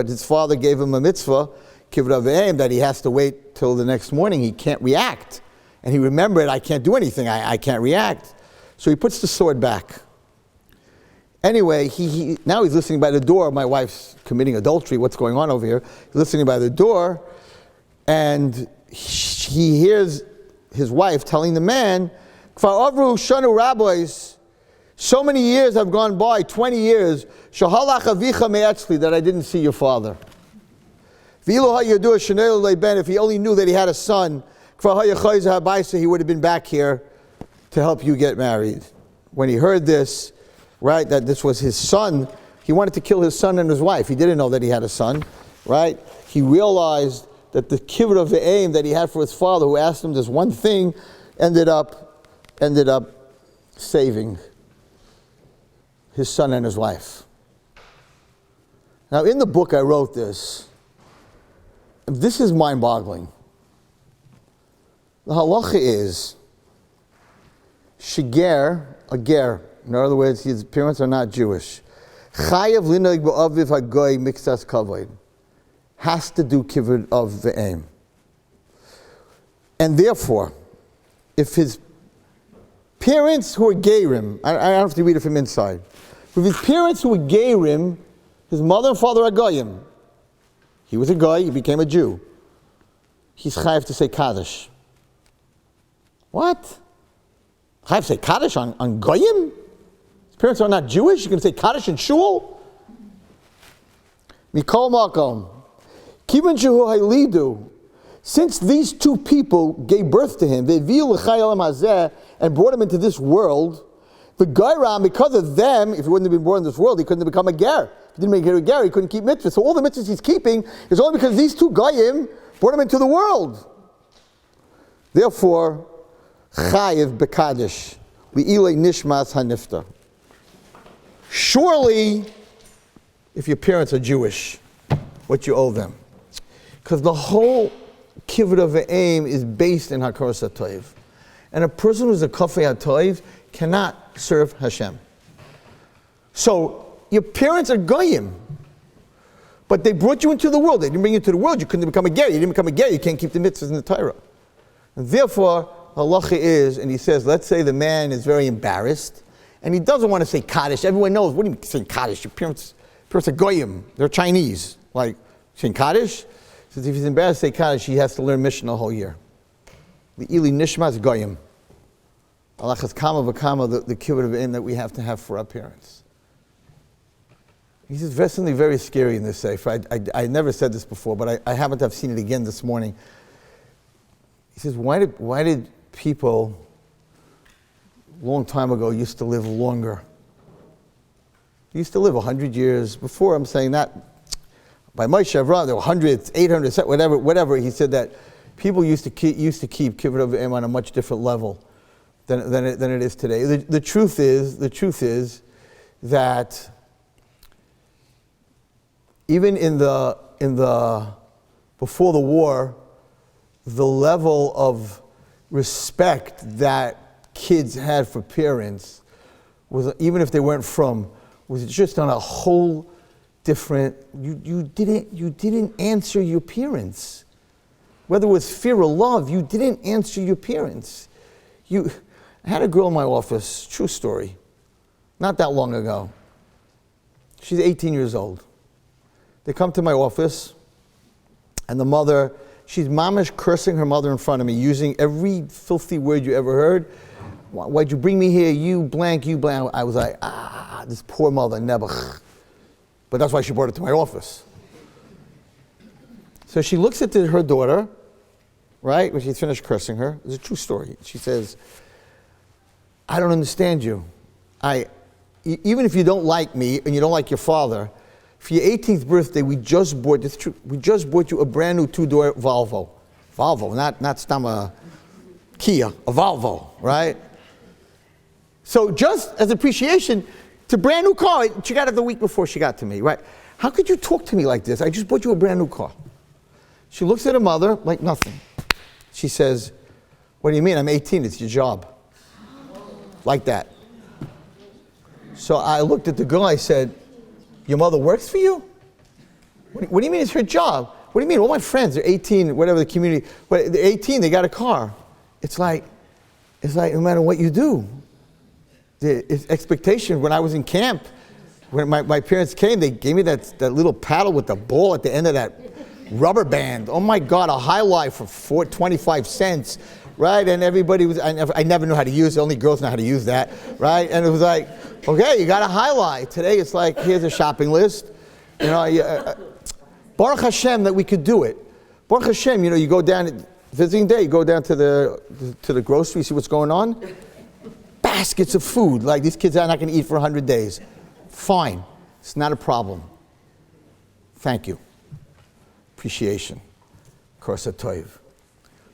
his father gave him a mitzvah, that he has to wait till the next morning. He can't react. And he remembered, I can't do anything, I can't react. So he puts the sword back. Anyway, now he's listening by the door. My wife's committing adultery. What's going on over here? He's listening by the door, and he hears his wife telling the man, so many years have gone by, 20 years, that I didn't see your father. If he only knew that he had a son, he would have been back here to help you get married. When he heard this, right, that this was his son, he wanted to kill his son and his wife. He didn't know that he had a son, right? He realized that the kibbur of the aim that he had for his father, who asked him this one thing, ended up saving his son and his wife. Now, in the book I wrote this. This is mind-boggling. The halacha is shiger, a ger. In other words, his parents are not Jewish. Chayav linag ba'aviv hagoy mixas kavod. Has to do kibbur of the aim. And therefore, if his parents who are geirim, I don't have to read it from inside. If his parents who were geirim, his mother and father are goyim. He was a guy, he became a Jew. He's chayav to say Kaddish. What? Chayav to say Kaddish on goyim? His parents are not Jewish? You can say Kaddish in shul? Mikol makom. Kivan shehu haylidu. Since these two people gave birth to him, and brought him into this world, the Gairam, because of them, if he wouldn't have been born in this world, he couldn't have become a ger. If he didn't make it a ger, he couldn't keep mitzvahs. So all the mitzvahs he's keeping is only because these two Goyim brought him into the world. Therefore, chayiv b'kadish li'ilei nishmas hanifta. Surely, if your parents are Jewish, what you owe them. Because the whole kibbur of the aim is based in hakaras hatoiv. And a person who's a kafei hatoiv cannot serve Hashem. So, your parents are goyim. But they brought you into the world. They didn't bring you into the world. You couldn't become a ger. You didn't become a ger. You can't keep the mitzvahs in the Torah. And therefore, halacha is, and he says, let's say the man is very embarrassed, and he doesn't want to say Kaddish. Everyone knows, what do you mean saying Kaddish? Your parents are Goyim. They're Chinese. Like, saying Kaddish? He says if he's embarrassed to say Kaddish, he has to learn Mishnah the whole year. The Ili Nishmas Goyim. Alachas Kama V'Kama, the Kippur that we have to have for our parents. He says something very scary in this sefer. I never said this before, but I happen to have seen it again this morning. He says, why did people a long time ago used to live longer? They used to live 100 years before. I'm saying that by Moshe Avraham, there were hundreds, 800, whatever. He said that people used to keep Kippur on a much different level than it is today. The truth is that even in the before the war, the level of respect that kids had for parents was, even if they weren't from, was just on a whole different. You didn't answer your parents, whether it was fear or love. You didn't answer your parents. I had a girl in my office. True story. Not that long ago. She's 18 years old. They come to my office, and the mother, she's mamish cursing her mother in front of me, using every filthy word you ever heard. Why'd you bring me here? You blank, you blank. I was like, this poor mother, nebuch. But that's why she brought it to my office. So she looks at her daughter, right, when she finished cursing her. It's a true story. She says, I don't understand you. Even if you don't like me and you don't like your father, for your 18th birthday, we just bought you a brand new 2-door Volvo. Volvo, not Stama Kia, a Volvo, right? So just as appreciation, it's a brand new car. She got it the week before she got to me, right? How could you talk to me like this? I just bought you a brand new car. She looks at her mother like nothing. She says, what do you mean? I'm 18, it's your job. Like that. So I looked at the girl, I said, your mother works for you? What do you mean it's her job? What do you mean? All my friends, they're 18, whatever the community, but they're 18, they got a car. It's like no matter what you do, the expectation. When I was in camp, when my parents came, they gave me that little paddle with the ball at the end of that rubber band. Oh my God, a high life for 25 cents, right? And everybody was, I never knew how to use it, only girls know how to use that, right? And it was like, okay, you got a highlight. Today it's like, here's a shopping list. You know, Baruch Hashem that we could do it. Baruch Hashem, you go down, visiting day, you go down to the grocery, see what's going on. Baskets of food, like these kids are not going to eat for 100 days. Fine, it's not a problem. Thank you. Appreciation. Korsa Toiv.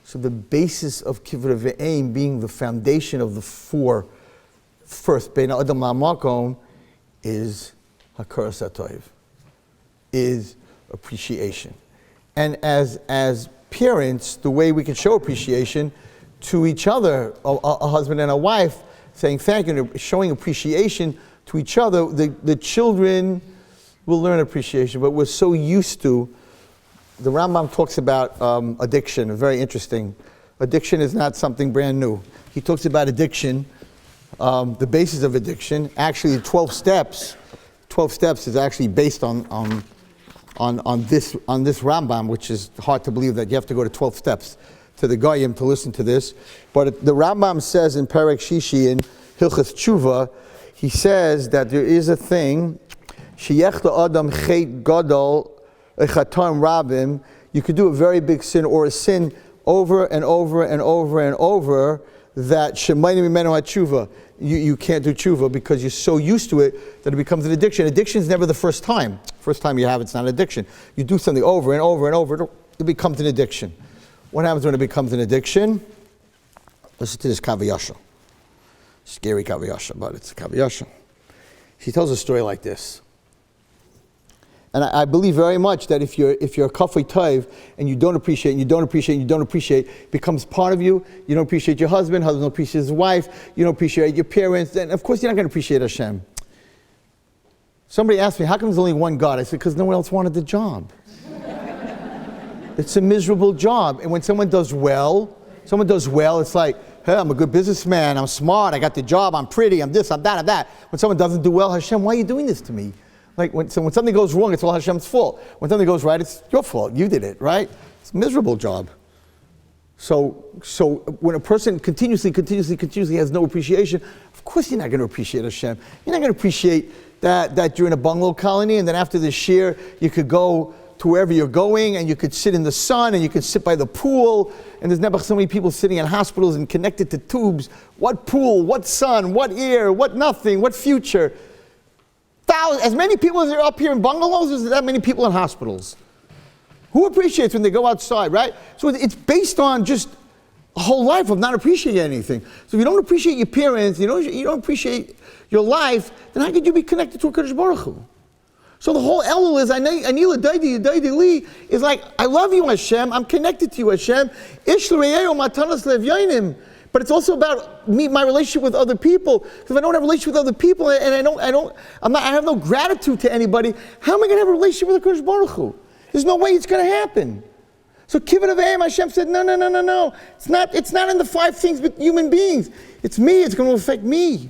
So the basis of Kippur Ve'ein being the foundation of the four first, Bein Adam La'amakom, is Hakorsa Toiv, is appreciation. And as parents, the way we can show appreciation to each other, a husband and a wife, saying thank you, showing appreciation to each other, the children will learn appreciation. But we're so used to, the Rambam talks about addiction, very interesting. Addiction is not something brand new. He talks about addiction, the basis of addiction. Actually, 12 steps is actually based on this Rambam, which is hard to believe that you have to go to 12 steps to the Goyim to listen to this. But the Rambam says in Perek Shishi in Hilchas Tshuva, he says that there is a thing, Sheyech Adam Chet Gadol Echatam Rabim, you could do a very big sin or a sin over and over and over and over, that Shemayim Mimenu HaTshuva, you can't do tshuva because you're so used to it that it becomes an addiction. Addiction is never the first time. First time you have it's not an addiction. You do something over and over and over, it becomes an addiction. What happens when it becomes an addiction? Listen to this Kaviyasha. Scary Kaviyasha, but it's a Kaviyasha. She tells a story like this. And I believe very much that if you're a kafei toiv and you don't appreciate, and you don't appreciate, and you don't appreciate, it becomes part of you. You don't appreciate your husband don't appreciate his wife, you don't appreciate your parents, then of course you're not going to appreciate Hashem. Somebody asked me, how come there's only one God? I said, because no one else wanted the job. It's a miserable job. And when someone does well, it's like, hey, I'm a good businessman, I'm smart, I got the job, I'm pretty, I'm this, I'm that, I'm that. When someone doesn't do well, Hashem, why are you doing this to me? Like when something goes wrong, it's all Hashem's fault. When something goes right, it's your fault. You did it, right? It's a miserable job. So when a person continuously has no appreciation, of course you're not going to appreciate Hashem. You're not going to appreciate that you're in a bungalow colony and then after this year you could go to wherever you're going and you could sit in the sun and you could sit by the pool and there's never so many people sitting in hospitals and connected to tubes. What pool, what sun, what air, what nothing, what future. As many people as are up here in bungalows, there's that many people in hospitals. Who appreciates when they go outside, right? So it's based on just a whole life of not appreciating anything. So if you don't appreciate your parents, you don't appreciate your life, then how could you be connected to a Kadosh Baruch Hu? So the whole Elul is, Anila Daidi Li, is like, I love you, Hashem, I'm connected to you, Hashem. Ish l're'eo matanas le'evyonim. But it's also about my relationship with other people. Because if I don't have a relationship with other people and I have no gratitude to anybody, how am I going to have a relationship with the Kadosh Baruch Hu? There's no way it's going to happen. So Kippur Avayim, Hashem said, no. It's not in the 5 things with human beings. It's me, it's going to affect me.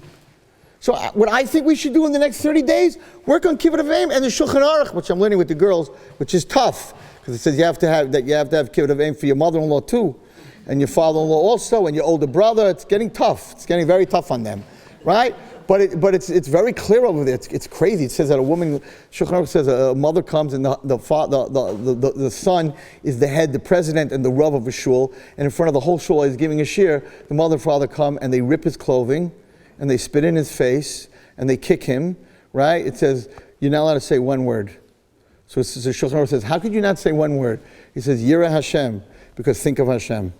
So what I think we should do in the next 30 days, work on Kippur Avayim and the Shulchan Aruch, which I'm learning with the girls, which is tough. Because it says you have to have Kippur Avayim for your mother-in-law too. And your father-in-law also, and your older brother. It's getting tough. It's getting very tough on them, right? But it's very clear over there. It's crazy. It says that a woman, Shulchan Aruch says a mother comes and the son is the head, the president, and the rav of a shul, and in front of the whole shul is giving a shir. The mother and father come and they rip his clothing, and they spit in his face, and they kick him, right? It says you're not allowed to say one word. So Shulchan Aruch says, how could you not say one word? He says Yireh Hashem, because think of Hashem.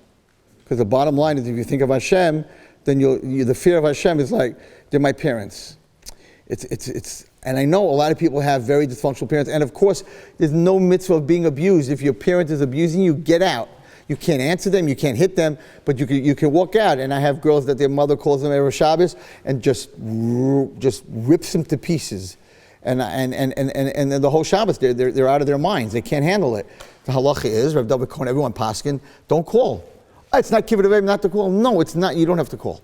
Because the bottom line is, if you think of Hashem, then the fear of Hashem is like, they're my parents. And I know a lot of people have very dysfunctional parents, and of course, there's no mitzvah of being abused. If your parent is abusing you, get out. You can't answer them, you can't hit them, but you can walk out. And I have girls that their mother calls them Erev Shabbos and just rips them to pieces. And then the whole Shabbos, they're out of their minds. They can't handle it. The halacha is, Rabbi David Cohen, everyone paskin, don't call. It's not Kippur Avayim not to call. No, it's not. You don't have to call.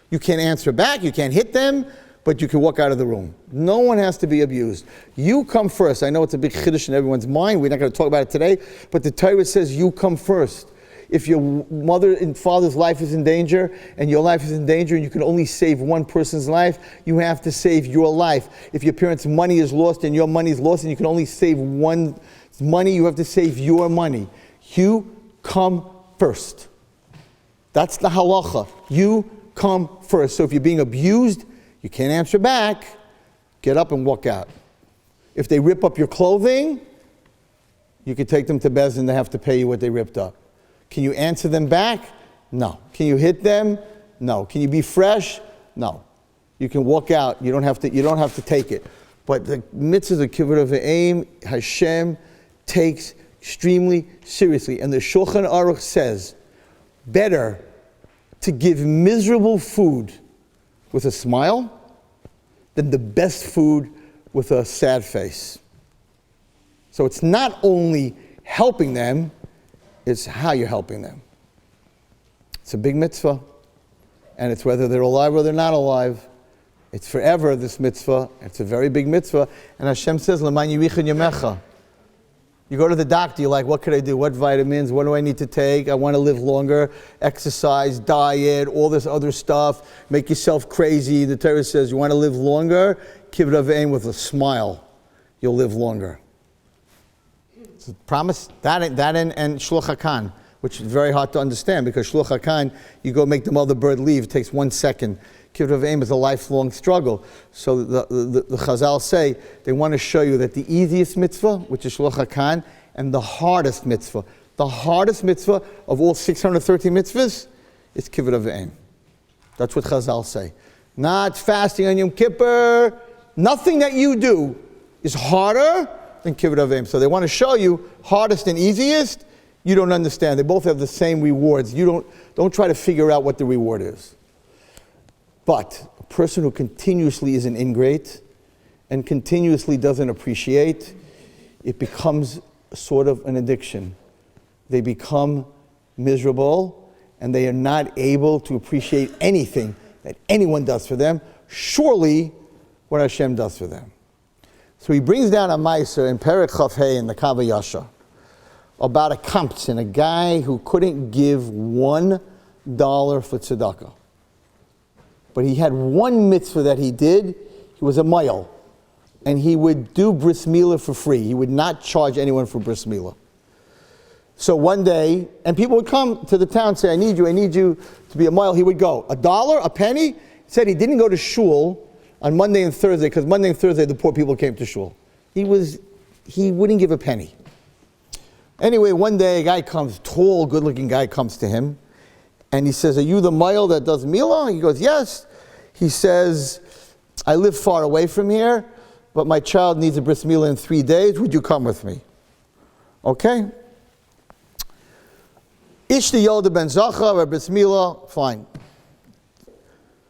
You can't answer back. You can't hit them, but you can walk out of the room. No one has to be abused. You come first. I know it's a big chiddush in everyone's mind. We're not going to talk about it today, but the Torah says you come first. If your mother and father's life is in danger and your life is in danger and you can only save one person's life, you have to save your life. If your parents' money is lost and your money is lost and you can only save one money, you have to save your money. You come first. That's the halacha. You come first. So if you're being abused, you can't answer back. Get up and walk out. If they rip up your clothing, you can take them to Beis Din. They have to pay you what they ripped up. Can you answer them back? No. Can you hit them? No. Can you be fresh? No. You can walk out. You don't have to take it. But the mitzvahs of Kippur Avayim, Hashem takes extremely seriously. And the Shulchan Aruch says, better to give miserable food with a smile than the best food with a sad face. So it's not only helping them, it's how you're helping them. It's a big mitzvah, and it's whether they're alive or they're not alive. It's forever, this mitzvah. It's a very big mitzvah. And Hashem says, L'man yiricha yamecha. You go to the doctor, you're like, what could I do? What vitamins? What do I need to take? I want to live longer. Exercise, diet, all this other stuff. Make yourself crazy. The Torah says, you want to live longer? Kippur Avayim with a smile. You'll live longer. It's a promise. That and Shluch HaKan, which is very hard to understand because Shluch HaKan, you go make the mother bird leave. It takes 1 second. Kippur Avayim is a lifelong struggle. So the Chazal say, they want to show you that the easiest mitzvah, which is Shluch HaKan, and the hardest mitzvah of all 613 mitzvahs, is Kippur Avayim. That's what Chazal say. Not fasting on Yom Kippur. Nothing that you do is harder than Kippur Avayim. So they want to show you hardest and easiest. You don't understand. They both have the same rewards. You don't try to figure out what the reward is. But a person who continuously is an ingrate and continuously doesn't appreciate, it becomes sort of an addiction. They become miserable and they are not able to appreciate anything that anyone does for them, surely what Hashem does for them. So he brings down a Meiser in Perek Chaf Hei in the Kava Yasha about a Kamptzin, a guy who couldn't give $1 for tzedakah. But he had one mitzvah that he did. He was a Mayal. And he would do bris milah for free. He would not charge anyone for bris milah. So one day, and people would come to the town and say, I need you to be a Mayal. He would go, $1, a penny. He said he didn't go to shul on Monday and Thursday, because Monday and Thursday the poor people came to shul. He wouldn't give a penny. Anyway, one day a guy comes, tall, good-looking guy comes to him, and he says, are you the Mayal that does milah? He goes, yes. He says, I live far away from here, but my child needs a bris milah in 3 days. Would you come with me? Okay. Ishti Yoda ben Zachar, bris milah, fine.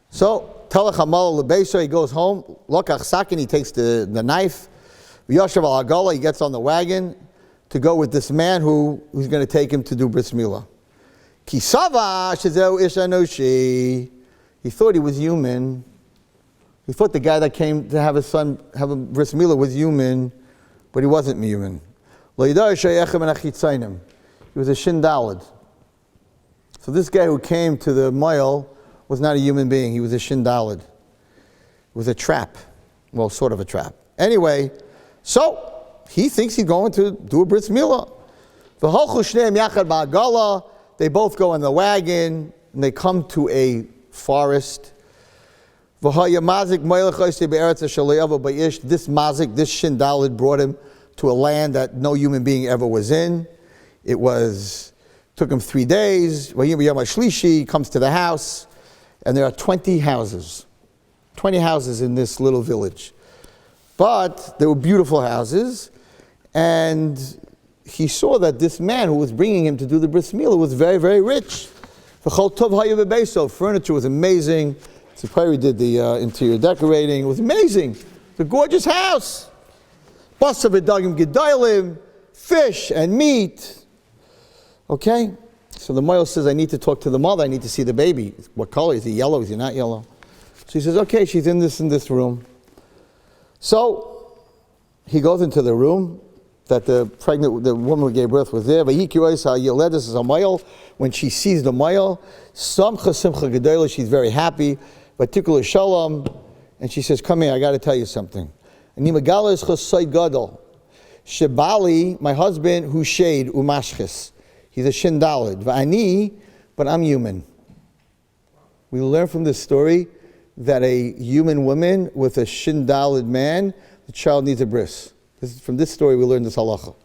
So, Telech Hamal Lebeisa, he goes home. Lokach Sakin, he takes the knife. Yoshev al Hagala, he gets on the wagon to go with this man who's going to take him to do bris milah. Kisava shezeu ish anoshi. He thought he was human. He thought the guy that came to have his son have a bris milah was human, but he wasn't human. He was a shindalad. So this guy who came to the Mayal was not a human being. He was a shindalad. It was a trap. Well, sort of a trap. Anyway, so he thinks he's going to do a bris milah. They both go in the wagon, and they come to a forest. This mazik, this shindalad brought him to a land that no human being ever was in. Took him 3 days. He comes to the house, and there are 20 houses. 20 houses in this little village. But they were beautiful houses, and he saw that this man who was bringing him to do the bris milah was very, very rich. Furniture was amazing. Zecharia did the interior decorating. It was amazing. It's a gorgeous house. Fish and meat. Okay? So the Mayal says, I need to talk to the mother. I need to see the baby. What color? Is he yellow? Is he not yellow? So he says, okay, she's in this room. So he goes into the room that the woman who gave birth was there. When she sees the Mayal, she's very happy. Particular shalom, and she says, come here, I got to tell you something. Shebali, my husband, who shade umashchis. He's a shindalad. Va'ani, but I'm human. We learn from this story that a human woman with a shindalad man, the child needs a bris. From this story we learn this halacha.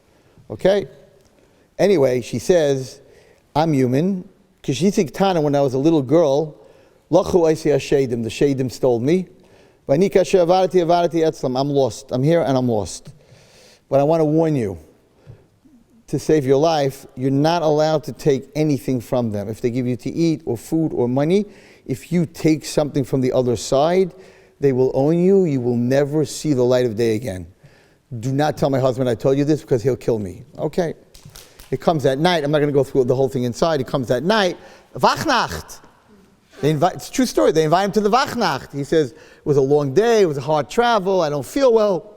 Okay? Anyway, she says, I'm human, because she thinks Tana, when I was a little girl, Lachu Aisi Hashadim, the Shadim stole me. I'm lost. I'm here and I'm lost. But I want to warn you, to save your life, you're not allowed to take anything from them. If they give you to eat or food or money, if you take something from the other side, they will own you. You will never see the light of day again. Do not tell my husband I told you this, because he'll kill me. Okay. It comes at night. I'm not going to go through the whole thing inside. It comes at night. Wachnacht. It's a true story. They invite him to the Wachnacht. He says, it was a long day. It was a hard travel. I don't feel well.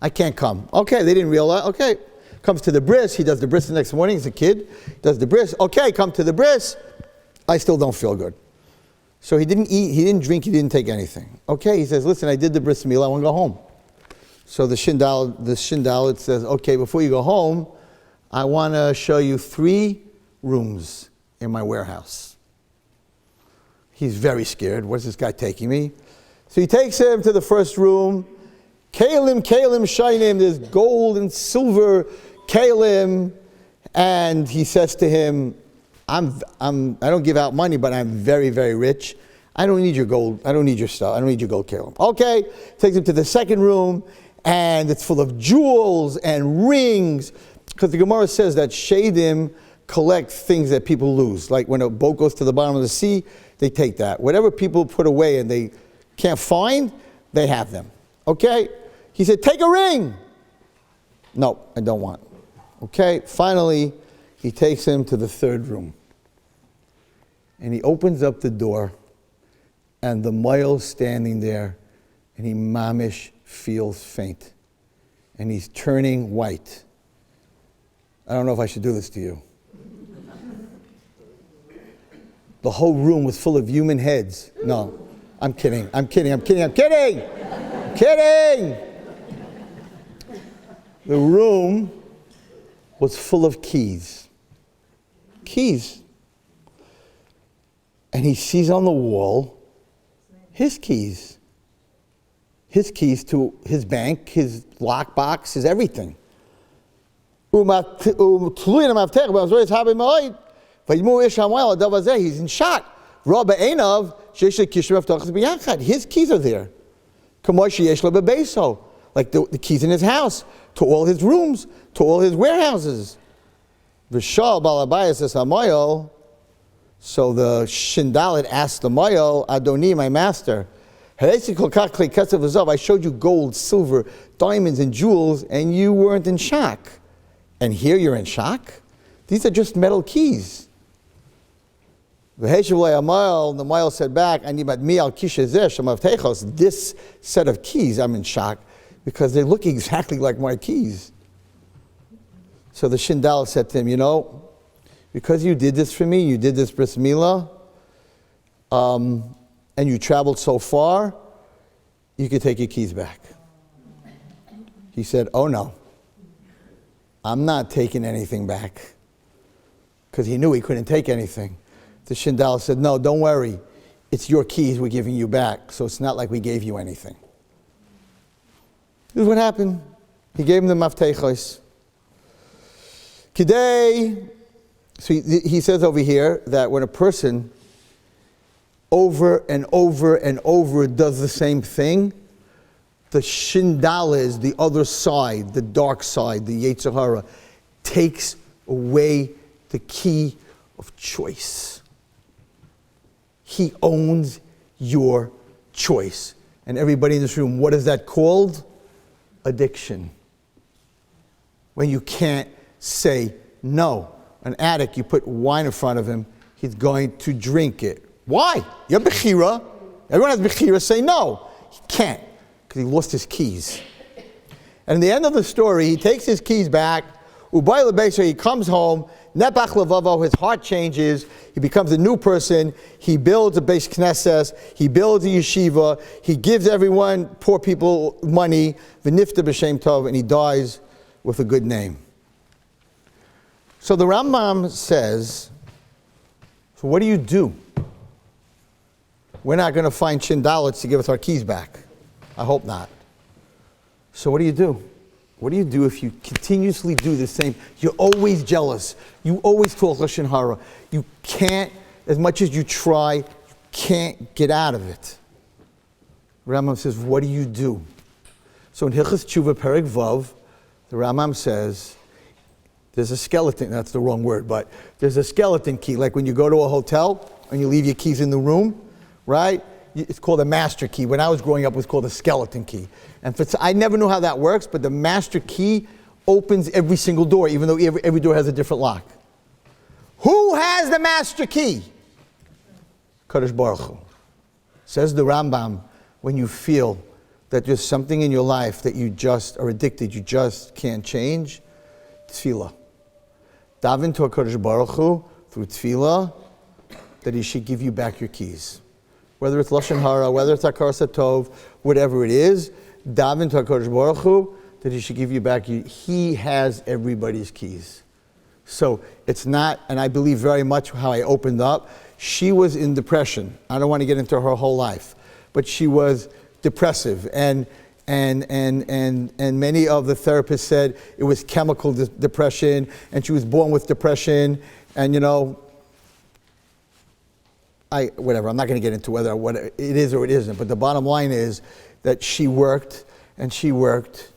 I can't come. Okay, they didn't realize. Okay. Comes to the bris. He does the bris the next morning. He's a kid. Does the bris. Okay, come to the bris. I still don't feel good. So he didn't eat. He didn't drink. He didn't take anything. Okay, he says, listen, I did the bris milah. I want to go home. So the shindalad says, okay, before you go home, I want to show you 3 rooms in my warehouse. He's very scared. Where's this guy taking me? So he takes him to the first room. Kalim, shinim. There's gold and silver kalim. And he says to him, I don't give out money, but I'm very, very rich. I don't need your gold. I don't need your stuff. I don't need your gold kalim. Okay. Takes him to the second room. And it's full of jewels and rings. Because the Gemara says that shadim collect things that people lose. Like when a boat goes to the bottom of the sea, they take that. Whatever people put away and they can't find, They have them. Okay? He said, take a ring. No, I don't want. Okay? Finally, he takes him to the third room. And he opens up the door, and the moil's standing there, and he mamish feels faint. And he's turning white. I don't know if I should do this to you. The whole room was full of human heads. No, I'm kidding. The room was full of keys. Keys. And he sees on the wall his keys. His keys to his bank, his lockbox, his everything. He's in shock. His keys are there. Like the keys in his house, to all his rooms, to all his warehouses. So the Shindalit asked the Moyo, Adoni, my master, I showed you gold, silver, diamonds, and jewels, and you weren't in shock. And here you're in shock? These are just metal keys. The Moyo said back, this set of keys, I'm in shock, because they look exactly like my keys. So the Shindalit said to him, because you did this for me, you did this bris milah, and you traveled so far, you could take your keys back. He said, oh no, I'm not taking anything back. Because he knew he couldn't take anything. The Shindalit said, no, don't worry. It's your keys we're giving you back, so it's not like we gave you anything. This is what happened. He gave him the maftechos. Kidei. So he says over here that when a person over and over and over does the same thing, the Shindalit, the other side, the dark side, the Zecharia, takes away the key of choice. He owns your choice. And everybody in this room, what is that called? Addiction. When you can't say no. An addict, you put wine in front of him, he's going to drink it. Why? You're Bechira. Everyone has Bechira. Say no. He can't, because he lost his keys. And in the end of the story, he takes his keys back. Ubay lebeisa, he comes home. Nepach levavo, his heart changes. He becomes a new person. He builds a Beis Knesses. He builds a yeshiva. He gives everyone, poor people, money. V'nifta b'shem tov, and he dies with a good name. So the Rambam says, so what do you do? We're not going to find Shindalits to give us our keys back. I hope not. So what do you do? What do you do if you continuously do the same? You're always jealous. You always talk Lashon Hara. You can't, as much as you try, you can't get out of it. Rambam says, what do you do? So in Hilchos Tshuva Perek Vav, the Rambam says, there's a skeleton, that's the wrong word, but there's a skeleton key. Like when you go to a hotel and you leave your keys in the room, right? It's called a master key. When I was growing up, it was called a skeleton key. And I never knew how that works, but the master key opens every single door, even though every door has a different lock. Who has the master key? Kadosh Baruch Hu. Says the Rambam, when you feel that there's something in your life that you just are addicted, you just can't change, tefillah. Daven to HaKadosh Baruch Hu through tefillah that he should give you back your keys. Whether it's Lashon Hara, whether it's Hakaras Tov, whatever it is, daven to HaKadosh Baruch Hu that he should give you back. He has everybody's keys. So it's not, and I believe very much how I opened up, she was in depression. I don't want to get into her whole life, but she was depressive, and many of the therapists said it was chemical depression, and she was born with depression, and whatever, I'm not going to get into whether what it is or it isn't, but the bottom line is that she worked, and she lit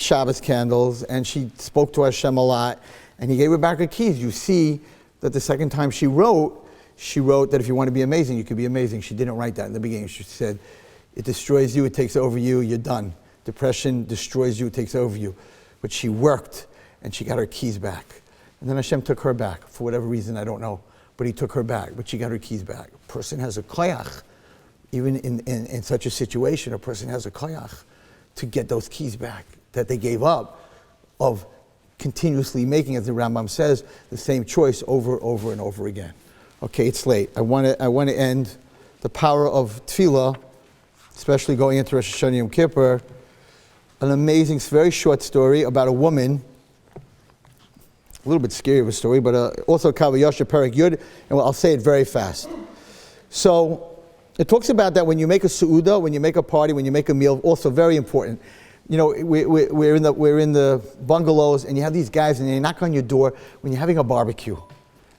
Shabbos candles, and she spoke to Hashem a lot, and he gave her back her keys. You see that the second time she wrote that if you want to be amazing, you could be amazing. She didn't write that in the beginning. She said, It destroys you, it takes over you, you're done. Depression destroys you, it takes over you. But she worked, and she got her keys back. And then Hashem took her back, for whatever reason, I don't know. But he took her back, but she got her keys back. A person has a koyach. Even in such a situation, a person has a koyach to get those keys back that they gave up, of continuously making, as the Rambam says, the same choice over and over again. Okay, it's late. I want to end the power of tefillah, especially going into Rosh Hashanah Yom Kippur. An amazing, very short story about a woman. A little bit scary of a story, but also Kavayasha Perek Yud, and I'll say it very fast. So it talks about that when you make a su'uda, when you make a party, when you make a meal, also very important. You know, we're in the bungalows, and you have these guys, and they knock on your door when you're having a barbecue.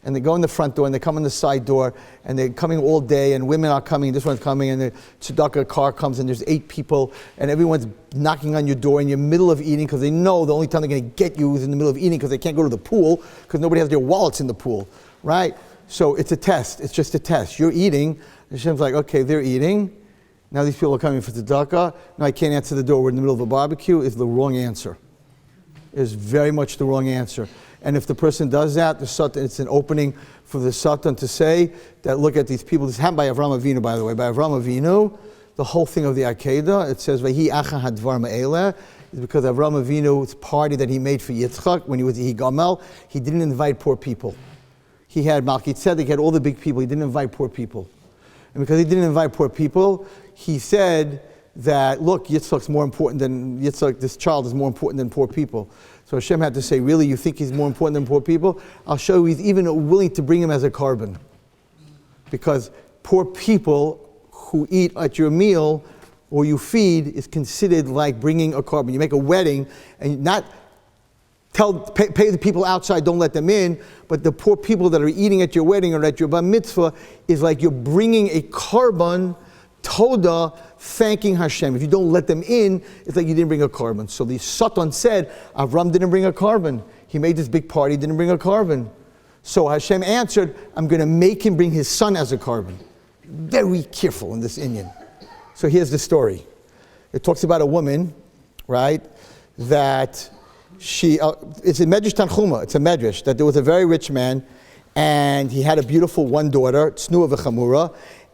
And they go in the front door, and they come in the side door, and they're coming all day, and women are coming, this one's coming, and the tzedakah car comes, and there's 8 people, and everyone's knocking on your door in your middle of eating, because they know the only time they're going to get you is in the middle of eating, because they can't go to the pool, because nobody has their wallets in the pool, right? So it's a test. It's just a test. You're eating. Hashem's like, okay, they're eating. Now these people are coming for tzedakah. No, I can't answer the door. We're in the middle of a barbecue. Is the wrong answer. Is very much the wrong answer. And if the person does that, the Satan, it's an opening for the Satan to say that, look at these people. This happened by Avraham Avinu, by the way. By Avraham Avinu, the whole thing of the Akedah, it says, Vahi acha hadvar ma'eleh, is because Avraham Avinu's party that he made for Yitzchak, when he was Higamel, he didn't invite poor people. He had Malki Tzedek, he had all the big people. He didn't invite poor people. And because he didn't invite poor people, he said that, look, Yitzchak's more important than, Yitzchak, this child is more important than poor people. So Hashem had to say, really, you think he's more important than poor people? I'll show you he's even willing to bring him as a carbon. Because poor people who eat at your meal or you feed is considered like bringing a carbon. You make a wedding and not pay the people outside, don't let them in, but the poor people that are eating at your wedding or at your bar mitzvah is like you're bringing a carbon, toda, thanking Hashem. If you don't let them in, it's like you didn't bring a carbon. So the Satan said, Avram didn't bring a carbon. He made this big party, didn't bring a carbon. So Hashem answered, I'm going to make him bring his son as a carbon. Very careful in this Inyan. So here's the story. It talks about a woman, right, that she, it's a Medrash Tanchuma, it's a Medrash, that there was a very rich man, and he had a beautiful one daughter, Tznuah v'Chamura,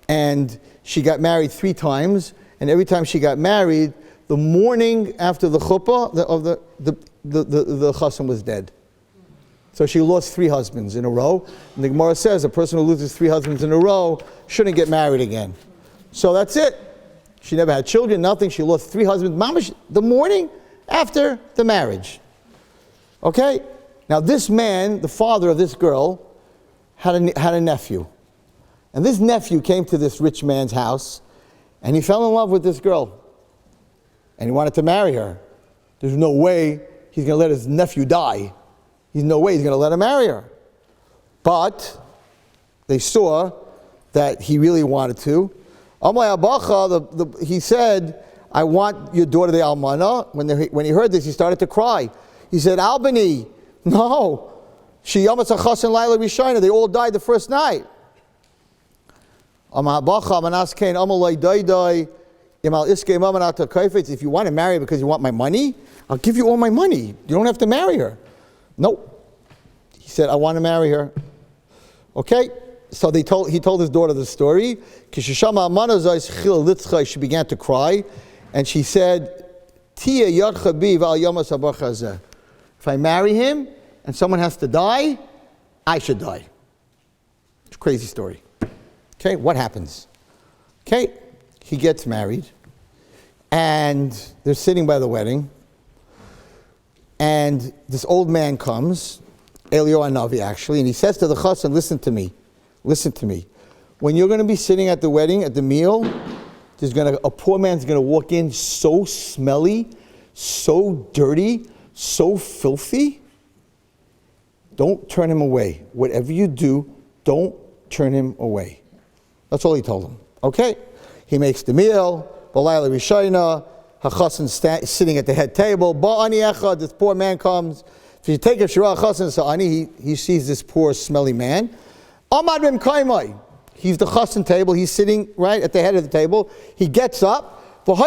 and she got married 3 times, and every time she got married, the morning after the chuppah, the chassan was dead. So she lost 3 husbands in a row. And the Gemara says a person who loses 3 husbands in a row shouldn't get married again. So that's it. She never had children, nothing. She lost 3 husbands. Mamash, the morning after the marriage. Okay? Now this man, the father of this girl, had a nephew. And this nephew came to this rich man's house, and he fell in love with this girl. And he wanted to marry her. There's no way he's going to let his nephew die. There's no way he's going to let her marry her. But they saw that he really wanted to. He said, I want your daughter, the Almana. When he heard this, he started to cry. He said, Albany, no. She Yamas Achasan Laila Rishina. They all died the first night. If you want to marry because you want my money, I'll give you all my money. You don't have to marry her. Nope. He said, I want to marry her. Okay? So he told his daughter the story. She began to cry, and she said, if I marry him and someone has to die, I should die. It's a crazy story. Okay, what happens? Okay, he gets married, and they're sitting by the wedding, and this old man comes, Eliyahu Hanavi actually, and he says to the chassan, listen to me. When you're going to be sitting at the wedding, at the meal, a poor man's going to walk in so smelly, so dirty, so filthy. Don't turn him away. Whatever you do, don't turn him away. That's all he told him. Okay? He makes the meal. Balayla Rishayna. Hachassan sitting at the head table. Ba'ani echad. This poor man comes. If you take a shirah chassan sa'ani, he sees this poor smelly man. Amad bim kaimai. He's the chassan table. He's sitting right at the head of the table. He gets up, and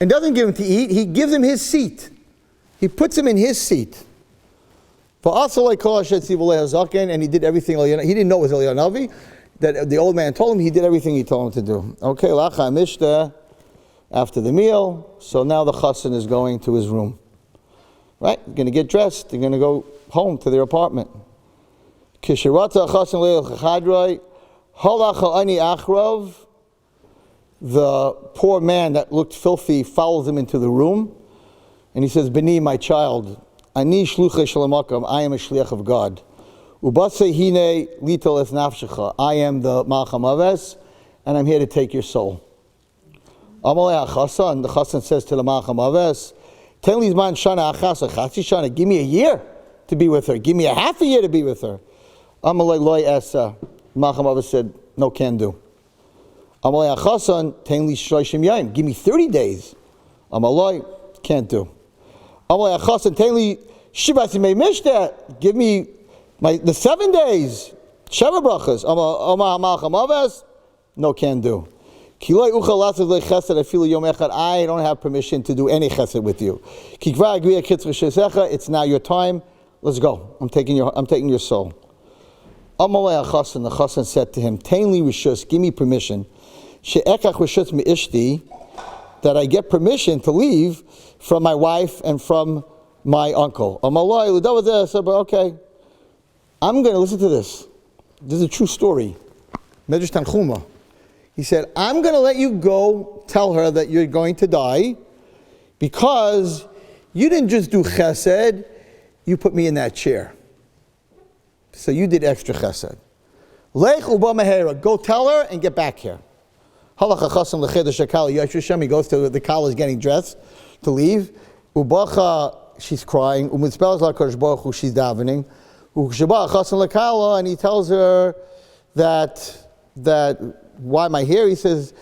doesn't give him to eat. He gives him his seat. He puts him in his seat. And he did everything. He didn't know it was Eliyahu Navi. That the old man told him. He did everything he told him to do. Okay, lacha mishta. After the meal, so now the chassan is going to his room. Right? They're going to get dressed. They're going to go home to their apartment. Kishirata chassan leil chadroi halach ani achrov. The poor man that looked filthy follows him into the room, and he says, "Beni, my child, ani shluchei shalamakam. I am a shliach of God. Ubasei hine litel es nafshecha. I am the malcham aves, and I'm here to take your soul." Amalei Chassan, the Chassan says to the malcham aves, "Tell me man shana achas chatzi shana. Give me a year to be with her. Give me a half a year to be with her." Amalei loy esa. Malcham aves said, "No, can do." Amalei Chassan, "Tell me shloshim yayim. Give me 30 days." Amalei, can't do. Amalei Chassan, "Tell me shivas yimei mishta. Give me the 7 days. Sheva brachas." Amalei malcham aves, "No, can do." I don't have permission to do any chesed with you. It's now your time. Let's go. I'm taking your soul. Amalei Chassan, the Chassan said to him, "Tainli rishus, give me permission. She'ekach rishus mi'ishti, that I get permission to leave from my wife and from my uncle." Amalei L'davadeh said, "Okay, I'm going to listen to this. This is a true story. Medrash Tanchuma." He said, "I'm going to let you go tell her that you're going to die because you didn't just do chesed, you put me in that chair. So you did extra chesed. Lech uba mehera, go tell her and get back here." Halacha chasam l'cheder shakal yashushem, he goes to the college getting dressed to leave. Ubacha, she's crying. Umitzpelaz l'kodesh baruch hu, she's davening. Ushaba chasam l'kala, and he tells her that why am I here? He says,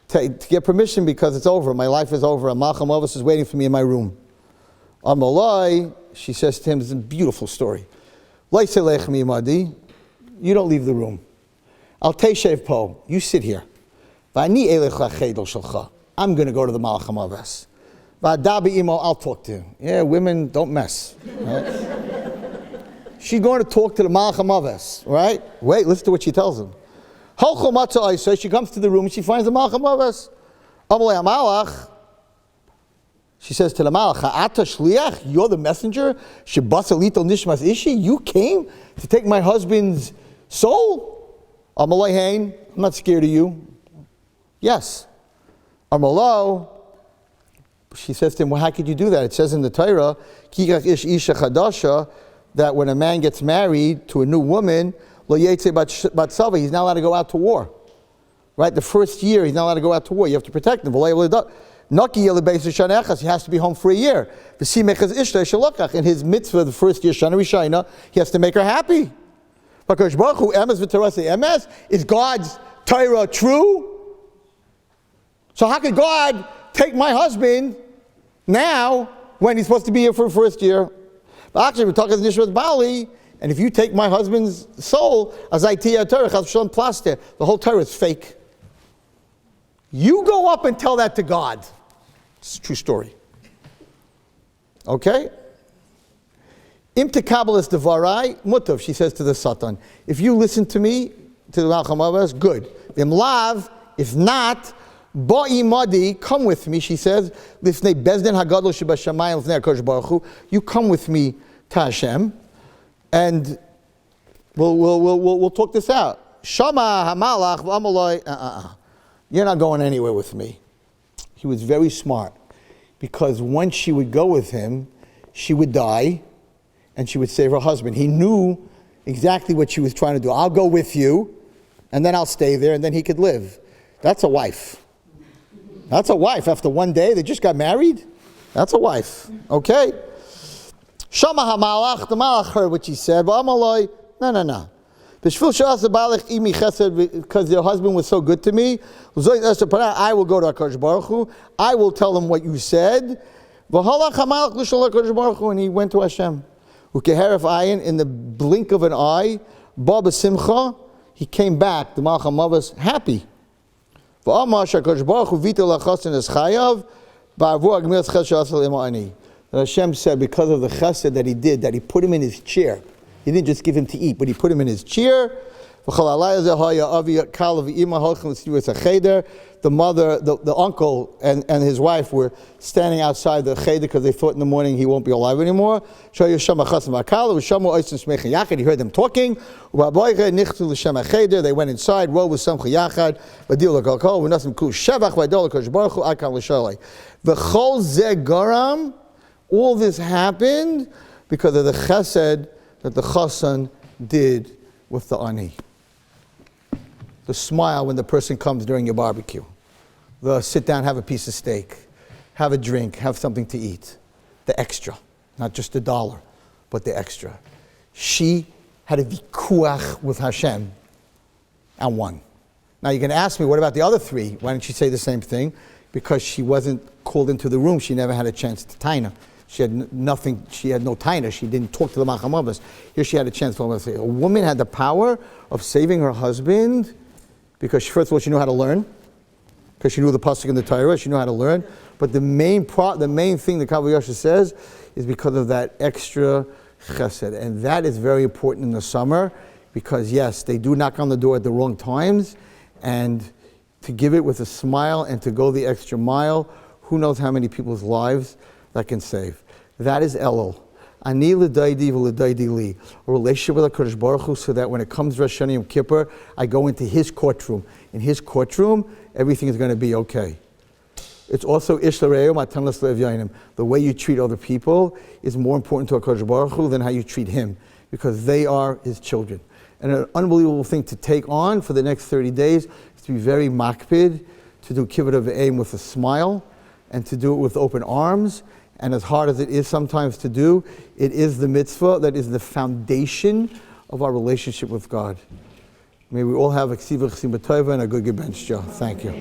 to get permission because it's over. My life is over. Malcham Avos is waiting for me in my room. Amalei, she says to him, it's a beautiful story. You don't leave the room. Al teishev po, you sit here. I'm going to go to the Malcham Avos. I'll talk to you. Yeah, women don't mess. Right? She's going to talk to the Malcham Avos, right? Wait, listen to what she tells him. So she comes to the room and she finds the Malcham Avos. Amalei Amalach. She says to the Malach, "Ata shliach, you're the messenger. Shebasa litol nishmas ishi. You came to take my husband's soul." Amalei hein, I'm not scared of you. Yes. Amalei. She says to him, "Well, how could you do that?" It says in the Torah, "Kikach ish isha chadasha," that when a man gets married to a new woman, lo yetze batzava, he's not allowed to go out to war. Right? The first year, he's not allowed to go out to war. You have to protect him. He has to be home for a year. In his mitzvah, the first year, Shana Rishayna, he has to make her happy. Is God's Torah true? So how could God take my husband now when he's supposed to be here for the first year? But actually, we're talking Nishmat Bali, and if you take my husband's soul, the whole Torah is fake. You go up and tell that to God. It's a true story. Okay? Im tekabelis devarai mutav, she says to the Satan. If you listen to me, to the Malcham Avos, good. Im lav, if not, ba'i madi, come with me, she says. Lifnei bezdin hagadol shebashamayim lifnei HaKadosh Baruch Hu. You come with me to Hashem, and we'll talk this out. Shama hamalach v'amaloi, you're not going anywhere with me. He was very smart, because once she would go with him, she would die, and she would save her husband. He knew exactly what she was trying to do. I'll go with you, and then I'll stay there, and then he could live. That's a wife. That's a wife. After one day, they just got married. That's a wife. Okay? Shama hamalach, the malach heard what she said, but Amaloi, no. Because your husband was so good to me, I will go to HaKadosh Baruch Hu. I will tell him what you said. And he went to Hashem. In the blink of an eye, Baba Simcha, he came back, the Malach HaMavos, happy. And Hashem said, because of the chesed that he did, that he put him in his chair. He didn't just give him to eat, but he put him in his chair. The mother, the uncle, and his wife were standing outside the cheder because they thought in the morning he won't be alive anymore. He heard them talking. They went inside. All this happened because of the chesed that the chassan did with the ani. The smile when the person comes during your barbecue. The sit down, have a piece of steak, have a drink, have something to eat. The extra, not just $1, but the extra. She had a vikuach with Hashem and won. Now you can ask me, what about the other 3? Why didn't she say the same thing? Because she wasn't called into the room. She never had a chance to taina. She had nothing. She had no taina. She didn't talk to the Malach HaMavos. Here she had a chance to say, a woman had the power of saving her husband because first of all she knew how to learn, because she knew the pasuk in the Torah. She knew how to learn. But the main thing the Kabbalah Yasha says is because of that extra chesed, and that is very important in the summer because yes, they do knock on the door at the wrong times, and to give it with a smile and to go the extra mile, who knows how many people's lives that can save. That is Elul. Ani l'daydi v'l'daydi li. A relationship with HaKadosh Baruch Hu, so that when it comes Rosh Hashanah Yom Kippur, I go into his courtroom. In his courtroom, everything is going to be okay. It's also Ish l're'eu matan l'slev. The way you treat other people is more important to HaKadosh Baruch Hu than how you treat him, because they are his children. And an unbelievable thing to take on for the next 30 days is to be very makpid, to do kibbut av'eim with a smile, and to do it with open arms. And as hard as it is sometimes to do, it is the mitzvah that is the foundation of our relationship with God. May we all have a ksiva chesima tova and a good gebench. Thank you.